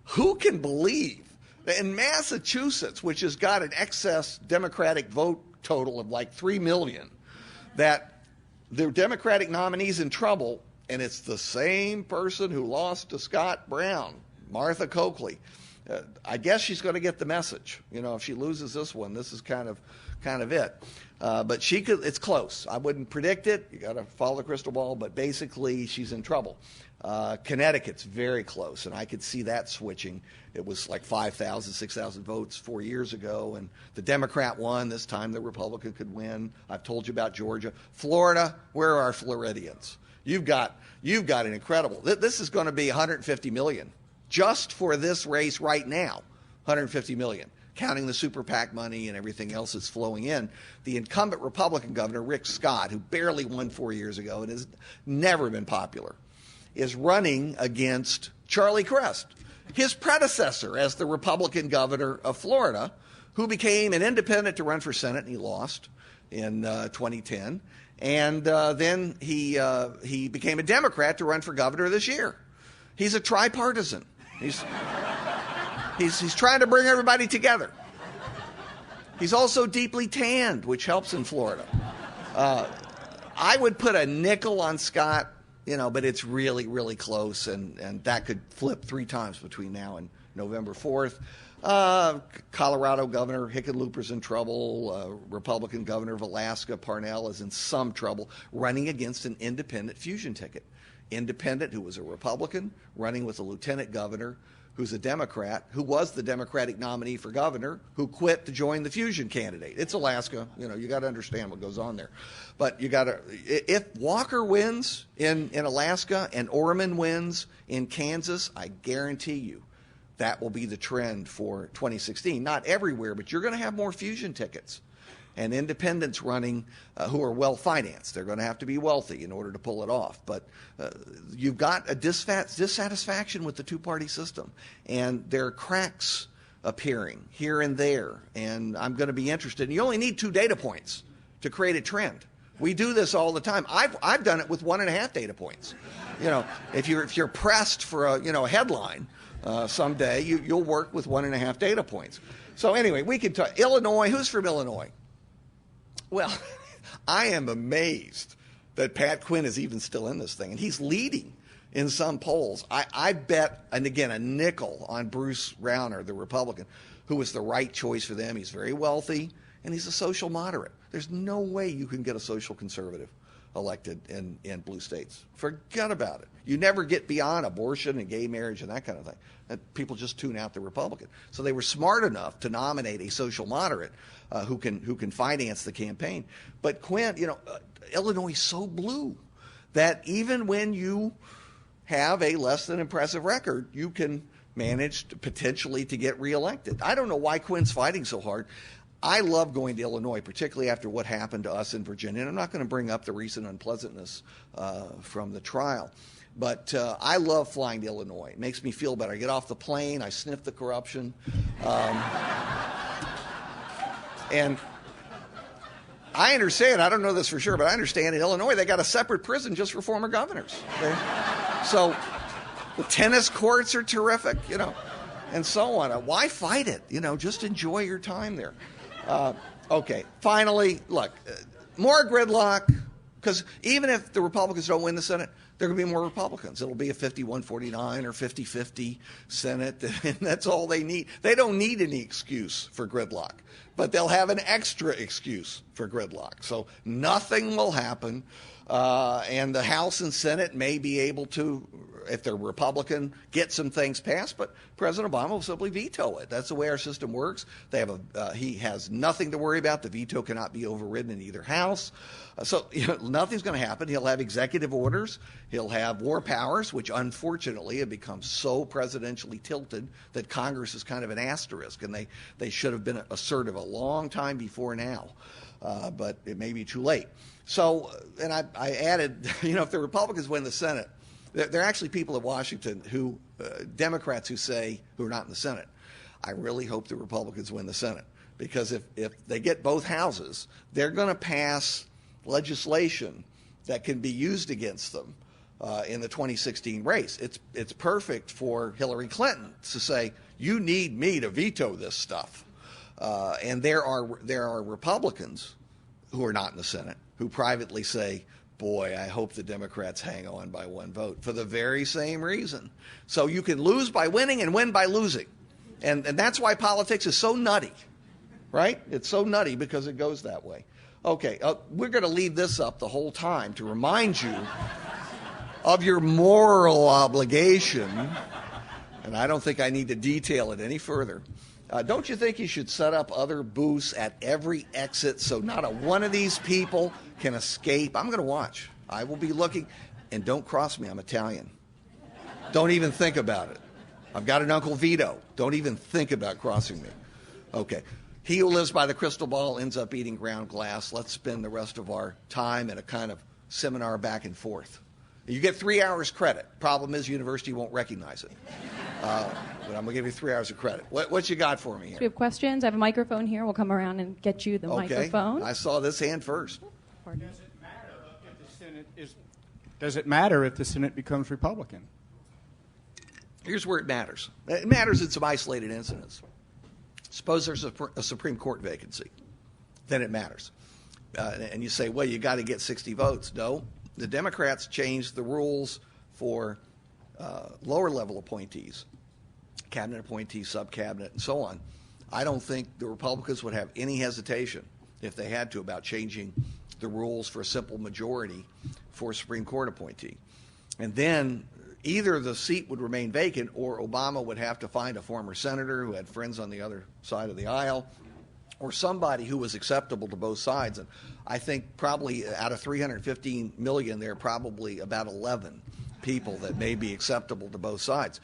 Who can believe that in Massachusetts, which has got an excess Democratic vote total of like 3 million, that the Democratic nominee's in trouble, and it's the same person who lost to Scott Brown, Martha Coakley. I guess she's going to get the message. If she loses this one, this is kind of it. But she could. It's close. I wouldn't predict it. You got to follow the crystal ball. But basically, she's in trouble. Connecticut's very close, and I could see that switching. It was like 5,000, 6,000 votes 4 years ago, and the Democrat won. This time, the Republican could win. I've told you about Georgia, Florida. Where are our Floridians? You've got an incredible. This is going to be 150 million just for this race right now. 150 million. Counting the super PAC money and everything else that's flowing in. The incumbent Republican governor, Rick Scott, who barely won 4 years ago and has never been popular, is running against Charlie Crist, his predecessor as the Republican governor of Florida, who became an independent to run for Senate, and he lost in 2010. And then he became a Democrat to run for governor this year. He's a tripartisan. He's trying to bring everybody together. He's also deeply tanned, which helps in Florida. I would put a nickel on Scott, but it's really, really close, and that could flip 3 times between now and November 4th. Colorado Governor Hickenlooper's in trouble. Republican Governor of Alaska, Parnell, is in some trouble, running against an independent fusion ticket. Independent, who was a Republican, running with a lieutenant governor who's a Democrat, who was the Democratic nominee for governor, who quit to join the fusion candidate. It's Alaska. You got to understand what goes on there. But if Walker wins in Alaska and Orman wins in Kansas, I guarantee you that will be the trend for 2016. Not everywhere, but you're going to have more fusion tickets. And independents running who are well-financed. They're going to have to be wealthy in order to pull it off. But you've got a dissatisfaction with the two-party system. And there are cracks appearing here and there. And I'm going to be interested. And you only need 2 data points to create a trend. We do this all the time. I've done it with 1.5 data points. If you're pressed for a headline someday, you'll work with 1.5 data points. So anyway, we can talk Illinois. Who's from Illinois? Well, I am amazed that Pat Quinn is even still in this thing, and he's leading in some polls. I bet, and again, a nickel on Bruce Rauner, the Republican, who was the right choice for them. He's very wealthy, and he's a social moderate. There's no way you can get a social conservative elected in blue states. Forget about it. You never get beyond abortion and gay marriage and that kind of thing. People just tune out the Republican. So they were smart enough to nominate a social moderate who can finance the campaign. But Quinn, Illinois is so blue that even when you have a less than impressive record, you can manage potentially to get reelected. I don't know why Quinn's fighting so hard. I love going to Illinois, particularly after what happened to us in Virginia. And I'm not going to bring up the recent unpleasantness from the trial. But I love flying to Illinois. It makes me feel better. I get off the plane. I sniff the corruption. And I understand, I don't know this for sure, but I understand in Illinois they got a separate prison just for former governors. So the tennis courts are terrific, and so on. Why fight it? Just enjoy your time there. Okay, finally, look, more gridlock, because even if the Republicans don't win the Senate, there are going to be more Republicans. It'll be a 51-49 or 50-50 Senate, and that's all they need. They don't need any excuse for gridlock, but they'll have an extra excuse for gridlock. So nothing will happen, and the House and Senate may be able to, if they're Republican, get some things passed, but President Obama will simply veto it. That's the way our system works. They have he has nothing to worry about. The veto cannot be overridden in either house. So nothing's going to happen. He'll have executive orders. He'll have war powers, which unfortunately have become so presidentially tilted that Congress is kind of an asterisk, and they should have been assertive a long time before now. But it may be too late. So, and I added, if the Republicans win the Senate, there are actually people at Washington who, Democrats who are not in the Senate. I really hope the Republicans win the Senate, because if they get both houses, they're going to pass legislation that can be used against them in the 2016 race. It's perfect for Hillary Clinton to say, you need me to veto this stuff. And there are Republicans who are not in the Senate who privately say, boy, I hope the Democrats hang on by one vote, for the very same reason. So you can lose by winning and win by losing. And that's why politics is so nutty, right? It's so nutty because it goes that way. Okay, we're going to leave this up the whole time to remind you of your moral obligation, and I don't think I need to detail it any further. Don't you think you should set up other booths at every exit so not a one of these people can escape? I'm going to watch. I will be looking. And don't cross me. I'm Italian. Don't even think about it. I've got an Uncle Vito. Don't even think about crossing me. Okay. He who lives by the crystal ball ends up eating ground glass. Let's spend the rest of our time in a kind of seminar back and forth. You get 3 hours credit. Problem is, university won't recognize it. But I'm going to give you 3 hours of credit. What you got for me here? So we have questions. I have a microphone here. We'll come around and get you the microphone. I saw this hand first. Does it matter if the Senate becomes Republican? Here's where it matters. It matters in some isolated incidents. Suppose there's a Supreme Court vacancy. Then it matters. And you say, well, you got to get 60 votes. No. The Democrats changed the rules for lower-level appointees, cabinet appointees, sub-cabinet, and so on. I don't think the Republicans would have any hesitation, if they had to, about changing the rules for a simple majority for a Supreme Court appointee. And then either the seat would remain vacant, or Obama would have to find a former senator who had friends on the other side of the aisle, or somebody who was acceptable to both sides. And I think probably out of 315 million, there are probably about 11 people that may be acceptable to both sides.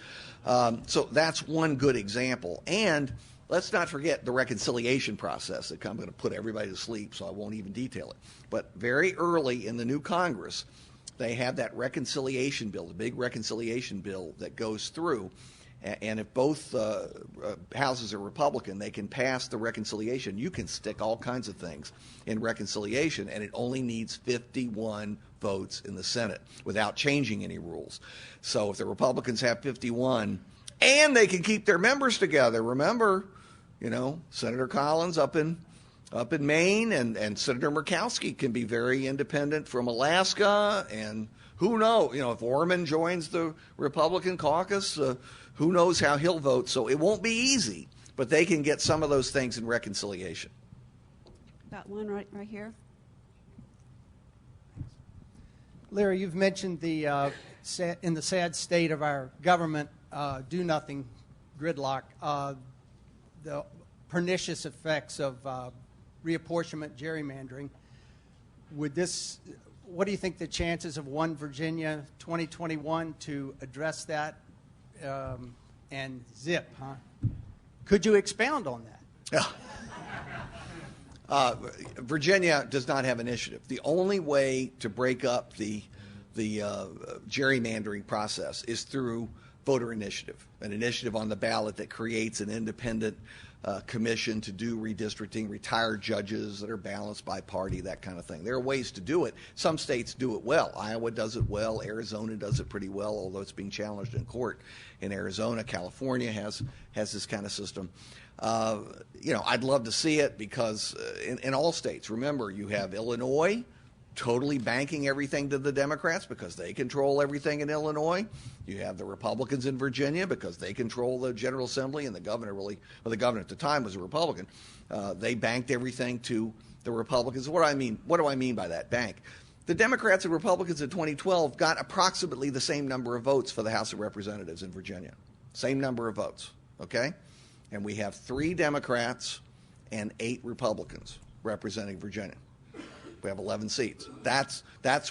So that's one good example. And let's not forget the reconciliation process. I'm going to put everybody to sleep, so I won't even detail it. But very early in the new Congress, they have that reconciliation bill, the big reconciliation bill that goes through. And if both houses are Republican, they can pass the reconciliation. You can stick all kinds of things in reconciliation, and it only needs 51 votes in the Senate without changing any rules. So if the Republicans have 51, and they can keep their members together, remember, Senator Collins up in Maine and Senator Murkowski can be very independent from Alaska, and who knows, if Orman joins the Republican caucus, who knows how he'll vote. So it won't be easy, but they can get some of those things in reconciliation. Got one right here. Larry, you've mentioned in the sad state of our government, do-nothing gridlock, the pernicious effects of reapportionment gerrymandering. What do you think the chances of One Virginia 2021 to address that and zip, huh? Could you expound on that? Virginia does not have initiative. The only way to break up the gerrymandering process is through voter initiative, an initiative on the ballot that creates an independent commission to do redistricting, retired judges that are balanced by party, that kind of thing. There are ways to do it. Some states do it well. Iowa does it well. Arizona does it pretty well, although it's being challenged in court in Arizona. California has this kind of system. I'd love to see it because in all states, remember, you have Illinois totally banking everything to the Democrats because they control everything in Illinois. You have the Republicans in Virginia because they control the General Assembly, and the governor the governor at the time was a Republican. They banked everything to the Republicans. What do I mean by that, bank? The Democrats and Republicans in 2012 got approximately the same number of votes for the House of Representatives in Virginia. Same number of votes, okay? And we have 3 Democrats and 8 Republicans representing Virginia. We have 11 seats. That's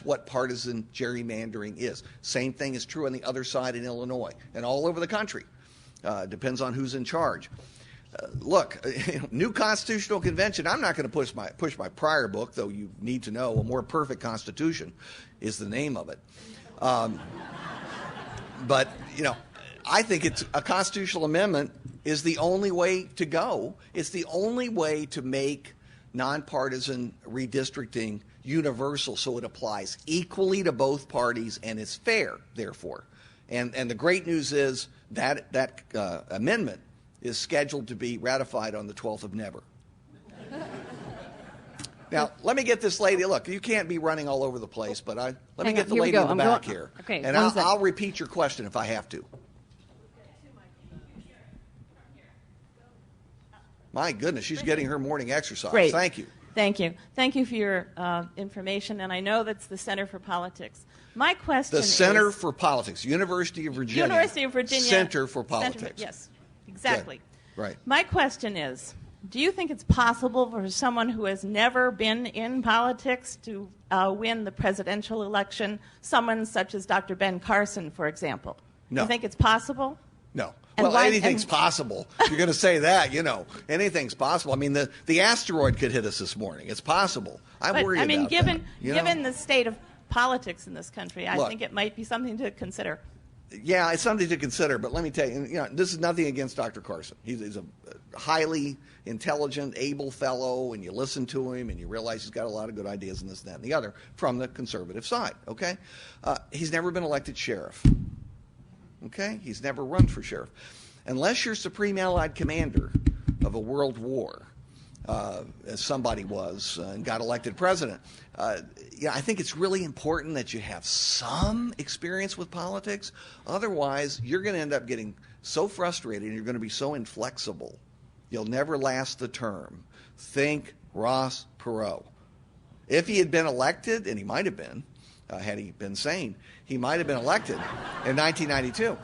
what partisan gerrymandering is. Same thing is true on the other side in Illinois and all over the country. Depends on who's in charge. Look, new constitutional convention. I'm not going to push my prior book, though you need to know A More Perfect Constitution is the name of it. But I think it's a constitutional amendment is the only way to go. It's the only way to make nonpartisan redistricting universal, so it applies equally to both parties and is fair, therefore. And the great news is that amendment is scheduled to be ratified on the 12th of Never. Now, let me get this lady. Look, you can't be running all over the place, but let me get the lady in the back here. Okay, and I'll repeat your question if I have to. My goodness, she's getting her morning exercise. Great. Thank you. Thank you. Thank you for your information, and I know that's the Center for Politics. My question is... The Center for Politics, University of Virginia. University of Virginia. Center for Politics. Yes, exactly. Good. Right. My question is, do you think it's possible for someone who has never been in politics to win the presidential election, someone such as Dr. Ben Carson, for example? No. Do you think it's possible? No. And well, anything's possible. If you're going to say that, anything's possible. I mean, the asteroid could hit us this morning. It's possible. I worry about that. Given the state of politics in this country, I think it might be something to consider. Yeah, it's something to consider. But let me tell you, this is nothing against Dr. Carson. He's a highly intelligent, able fellow, and you listen to him, and you realize he's got a lot of good ideas in this, that, and the other from the conservative side. Okay, he's never been elected sheriff. Okay? He's never run for sheriff. Unless you're Supreme Allied Commander of a world war, as somebody was, and got elected president, I think it's really important that you have some experience with politics. Otherwise, you're going to end up getting so frustrated and you're going to be so inflexible. You'll never last the term. Think Ross Perot. If he had been elected, and he might have been, had he been sane, he might have been elected in 1992.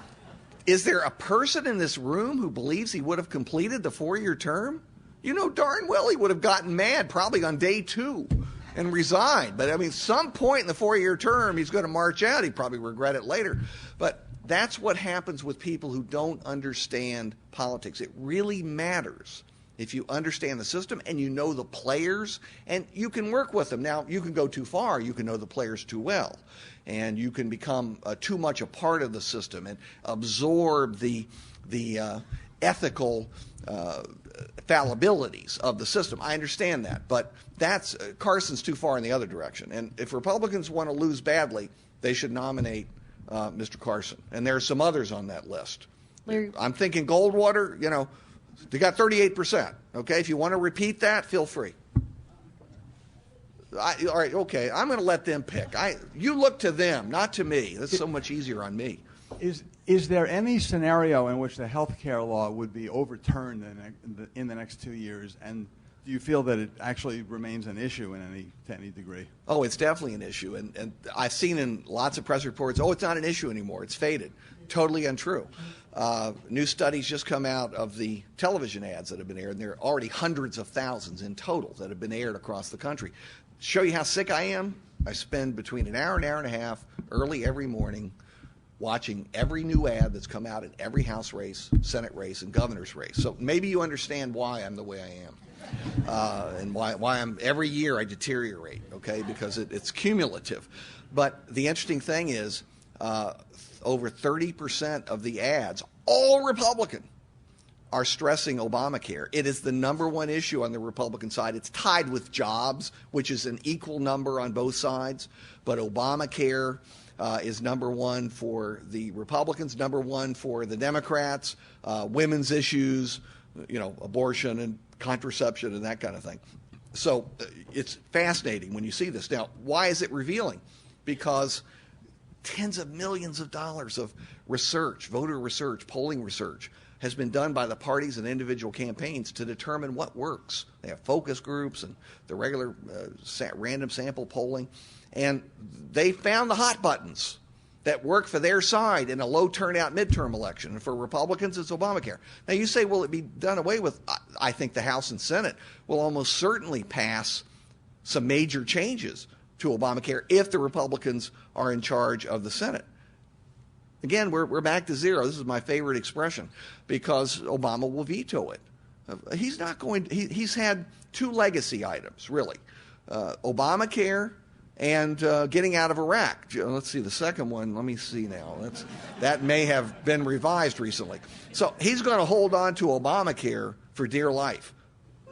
Is there a person in this room who believes he would have completed the 4-year term? You know darn well he would have gotten mad probably on day 2 and resigned. But, I mean, some point in the 4-year term, he's going to march out. He'd probably regret it later. But that's what happens with people who don't understand politics. It really matters if you understand the system and you know the players and you can work with them. Now, you can go too far. You can know the players too well. And you can become too much a part of the system and absorb the ethical fallibilities of the system. I understand that, but that's Carson's too far in the other direction. And if Republicans want to lose badly, they should nominate Mr. Carson. And there are some others on that list. Larry. I'm thinking Goldwater, they got 38%. Okay, if you want to repeat that, feel free. All right, okay, I'm going to let them pick. You look to them, not to me. That's so much easier on me. Is there any scenario in which the health care law would be overturned in the next 2 years? And do you feel that it actually remains an issue to any degree? Oh, it's definitely an issue. And I've seen in lots of press reports, it's not an issue anymore. It's faded. Totally untrue. New studies just come out of the television ads that have been aired, and there are already hundreds of thousands in total that have been aired across the country. Show you how sick I am, I spend between an hour and a half early every morning watching every new ad that's come out in every House race, Senate race, and governor's race. So maybe you understand why I'm the way I am, and why I'm every year I deteriorate, okay, because it's cumulative. But the interesting thing is over 30% of the ads, all Republican, are stressing Obamacare. It is the number one issue on the Republican side. It's tied with jobs, which is an equal number on both sides, but Obamacare is number one for the Republicans, number one for the Democrats, women's issues, abortion and contraception and that kind of thing. So it's fascinating when you see this. Now, why is it revealing? Because tens of millions of dollars of research, voter research, polling research, has been done by the parties and individual campaigns to determine what works. They have focus groups and the regular random sample polling. And they found the hot buttons that work for their side in a low turnout midterm election. And for Republicans, it's Obamacare. Now you say, will it be done away with? I think the House and Senate will almost certainly pass some major changes to Obamacare if the Republicans are in charge of the Senate. Again, we're back to zero. This is my favorite expression because Obama will veto it. He's not going. He's had two legacy items, really: Obamacare and getting out of Iraq. Let's see the second one. Let me see now. That may have been revised recently. So he's going to hold on to Obamacare for dear life.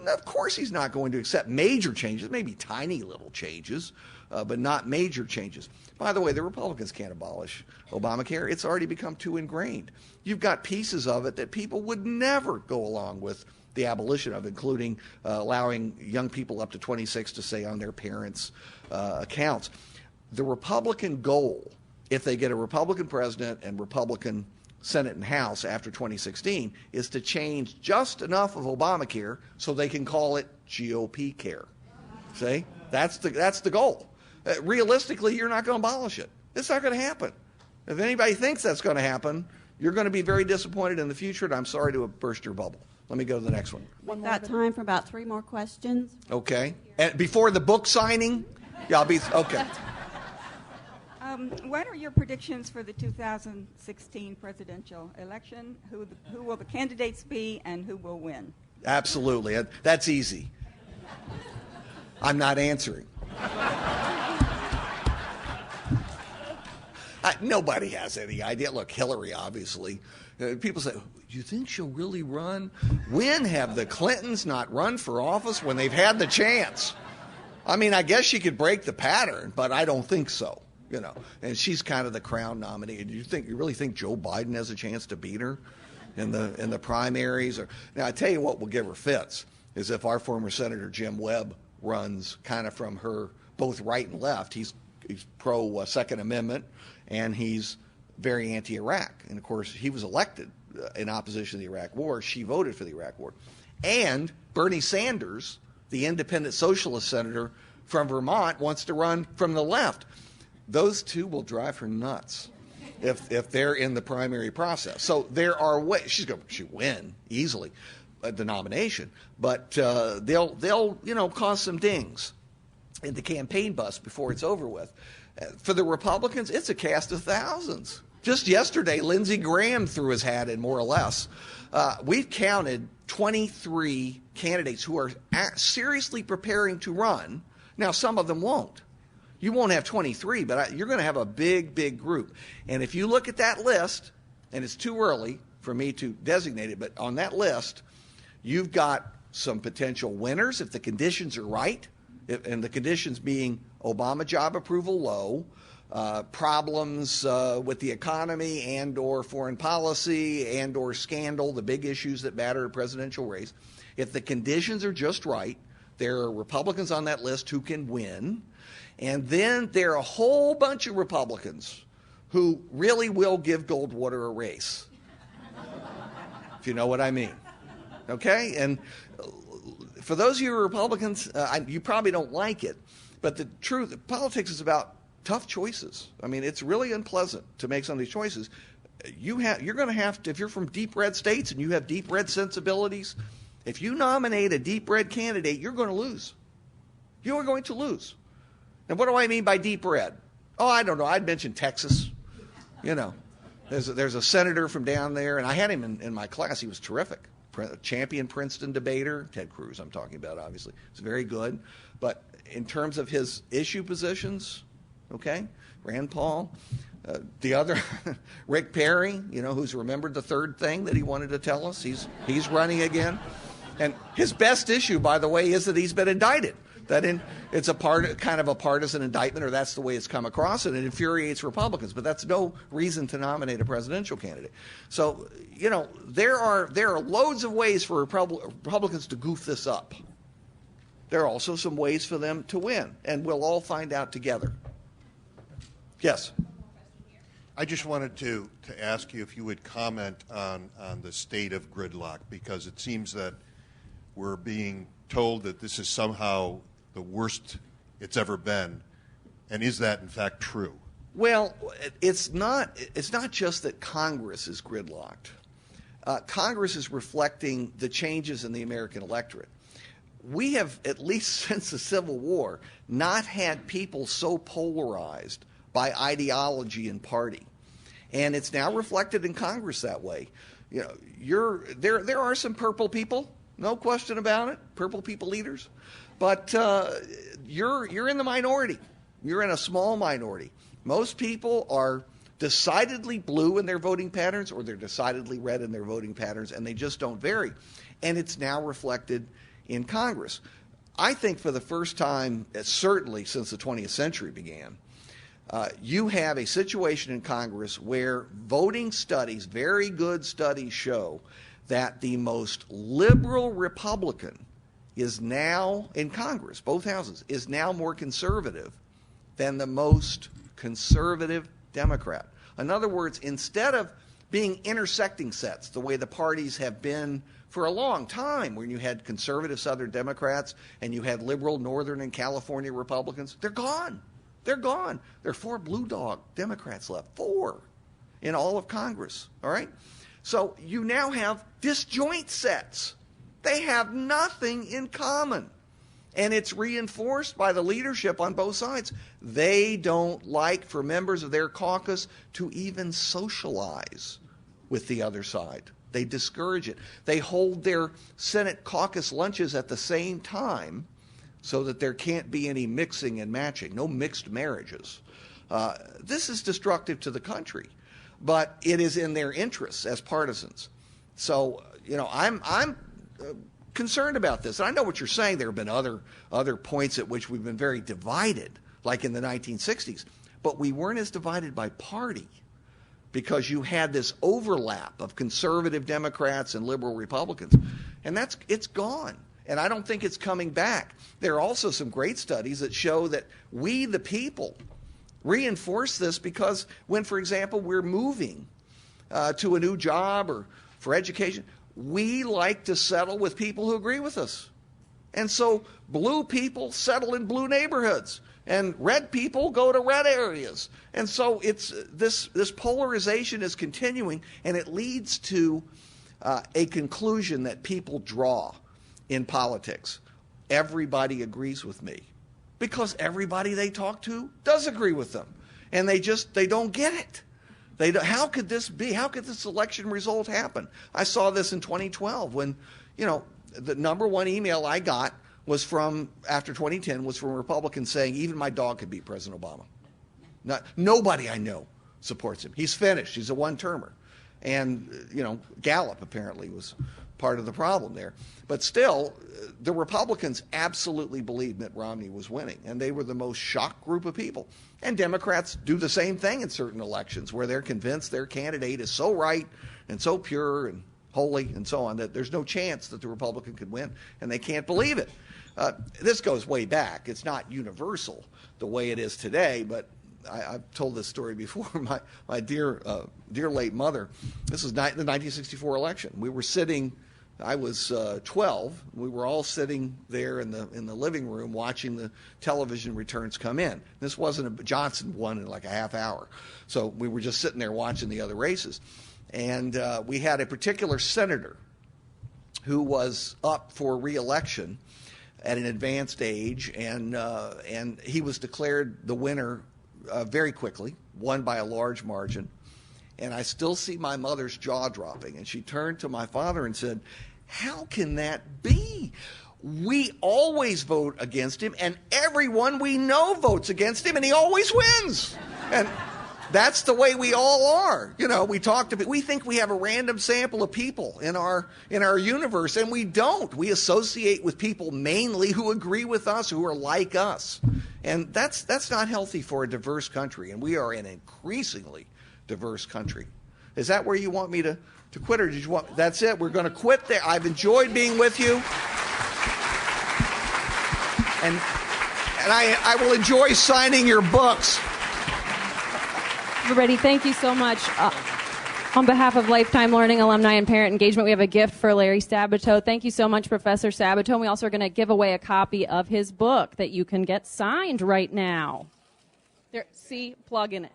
Of course, he's not going to accept major changes, maybe tiny little changes, but not major changes. By the way, the Republicans can't abolish Obamacare. It's already become too ingrained. You've got pieces of it that people would never go along with the abolition of, including allowing young people up to 26 to stay on their parents' accounts. The Republican goal, if they get a Republican president and Republican Senate and House after 2016, is to change just enough of Obamacare so they can call it GOP care. See? That's the goal. Realistically, you're not going to abolish it. It's not going to happen. If anybody thinks that's going to happen, you're going to be very disappointed in the future, and I'm sorry to have burst your bubble. Let me go to the next one. We've got time for about 3 more questions. Okay. And before the book signing? Yeah, I'll be, okay. What are your predictions for the 2016 presidential election? Who will the candidates be and who will win? Absolutely. That's easy. I'm not answering. Nobody has any idea. Look, Hillary, obviously. People say, do you think she'll really run? When have the Clintons not run for office when they've had the chance? I mean, I guess she could break the pattern, but I don't think so. And she's kind of the crown nominee. Do you really think Joe Biden has a chance to beat her in the primaries? Now, I tell you what will give her fits is if our former Senator Jim Webb runs kind of from her both right and left. He's pro Second Amendment, and he's very anti-Iraq. And of course, he was elected in opposition to the Iraq War. She voted for the Iraq War. And Bernie Sanders, the independent socialist senator from Vermont, wants to run from the left. Those two will drive her nuts if they're in the primary process. So there are ways she'll win easily the nomination, but they'll cause some dings in the campaign bus before it's over with. For the Republicans, it's a cast of thousands. Just yesterday, Lindsey Graham threw his hat in, more or less. We've counted 23 candidates who are seriously preparing to run. Now, some of them won't. You won't have 23, but you're going to have a big, big group. And if you look at that list, and it's too early for me to designate it. But on that list, you've got some potential winners if the conditions are right, and the conditions being Obama job approval low, problems with the economy and or foreign policy and or scandal, the big issues that matter to a presidential race. If the conditions are just right, there are Republicans on that list who can win. And then there are a whole bunch of Republicans who really will give Goldwater a race, if you know what I mean. Okay? And for those of you who are Republicans, you probably don't like it, but the truth, politics is about tough choices. I mean, it's really unpleasant to make some of these choices. You're going to have to, if you're from deep red states and you have deep red sensibilities, if you nominate a deep red candidate, you're going to lose. You are going to lose. And what do I mean by deep red? Oh, I don't know. I'd mention Texas. You know, there's a senator from down there, and I had him in my class. He was terrific. Champion Princeton debater, Ted Cruz I'm talking about, obviously. He's very good. But in terms of his issue positions, okay, Rand Paul, the other, Rick Perry, you know, who's remembered the third thing that he wanted to tell us. He's running again. And his best issue, by the way, is that he's been indicted. It's kind of a partisan indictment, or that's the way it's come across, and it infuriates Republicans. But that's no reason to nominate a presidential candidate. So, you know, there are loads of ways for Republicans to goof this up. There are also some ways for them to win, and we'll all find out together. Yes. I just wanted to ask you if you would comment on the state of gridlock, because it seems that we're being told that this is somehow the worst it's ever been. And is that in fact true? Well, it's not just that Congress is gridlocked. Congress is reflecting the changes in the American electorate. We have, at least since the Civil War, not had people so polarized by ideology and party. And it's now reflected in Congress that way. You know, there are some purple people, no question about it, purple people leaders, but you're in the minority. You're in a small minority. Most people are decidedly blue in their voting patterns, or they're decidedly red in their voting patterns, and they just don't vary. And it's now reflected in Congress. I think for the first time, certainly since the 20th century began, you have a situation in Congress where voting studies, very good studies, show that the most liberal Republican is now in Congress, both houses, is now more conservative than the most conservative Democrat. In other words, instead of being intersecting sets the way the parties have been for a long time, when you had conservative Southern Democrats and you had liberal Northern and California Republicans, they're gone. They're gone. There are 4 blue dog Democrats left, 4 in all of Congress, all right? So you now have disjoint sets. They have nothing in common. And it's reinforced by the leadership on both sides. They don't like for members of their caucus to even socialize with the other side. They discourage it. They hold their Senate caucus lunches at the same time so that there can't be any mixing and matching, no mixed marriages. This is destructive to the country, but it is in their interests as partisans. So, you know, I'm concerned about this. And I know what you're saying. There have been other points at which we've been very divided, like in the 1960s. But we weren't as divided by party, because you had this overlap of conservative Democrats and liberal Republicans. And it's gone. And I don't think it's coming back. There are also some great studies that show that we, the people, reinforce this, because when, for example, we're moving to a new job or for education, we like to settle with people who agree with us. And so blue people settle in blue neighborhoods, and red people go to red areas. And so it's this polarization is continuing, and it leads to a conclusion that people draw in politics. Everybody agrees with me, because everybody they talk to does agree with them, and they don't get it. How could this be? How could this election result happen? I saw this in 2012 when, you know, the number one email I got was after 2010 was from Republicans saying even my dog could beat President Obama. Nobody I know supports him. He's finished. He's a one-termer. And, Gallup apparently was part of the problem there. But still, the Republicans absolutely believed Mitt Romney was winning, and they were the most shocked group of people. And Democrats do the same thing in certain elections where they're convinced their candidate is so right and so pure and holy and so on that there's no chance that the Republican could win, and they can't believe it. This goes way back. It's not universal the way it is today, but I've told this story before. My dear late mother, this was the 1964 election. We were sitting, I was 12. We were all sitting there in the living room watching the television returns come in. This wasn't Johnson won in like a half hour. So we were just sitting there watching the other races. And we had a particular senator who was up for re-election at an advanced age, and he was declared the winner very quickly, won by a large margin. And I still see my mother's jaw dropping. And she turned to my father and said, "How can that be? We always vote against him, and everyone we know votes against him, and he always wins." And that's the way we all are. We think we have a random sample of people in our universe, and we don't. We associate with people mainly who agree with us, who are like us. And that's not healthy for a diverse country, and we are an increasingly diverse country. Is that where you want me to quit, or did you want? That's it. We're going to quit there. I've enjoyed being with you, and I will enjoy signing your books. Everybody, thank you so much. On behalf of Lifetime Learning Alumni and Parent Engagement, we have a gift for Larry Sabato. Thank you so much, Professor Sabato. And we also are going to give away a copy of his book that you can get signed right now. There, see, plug in it.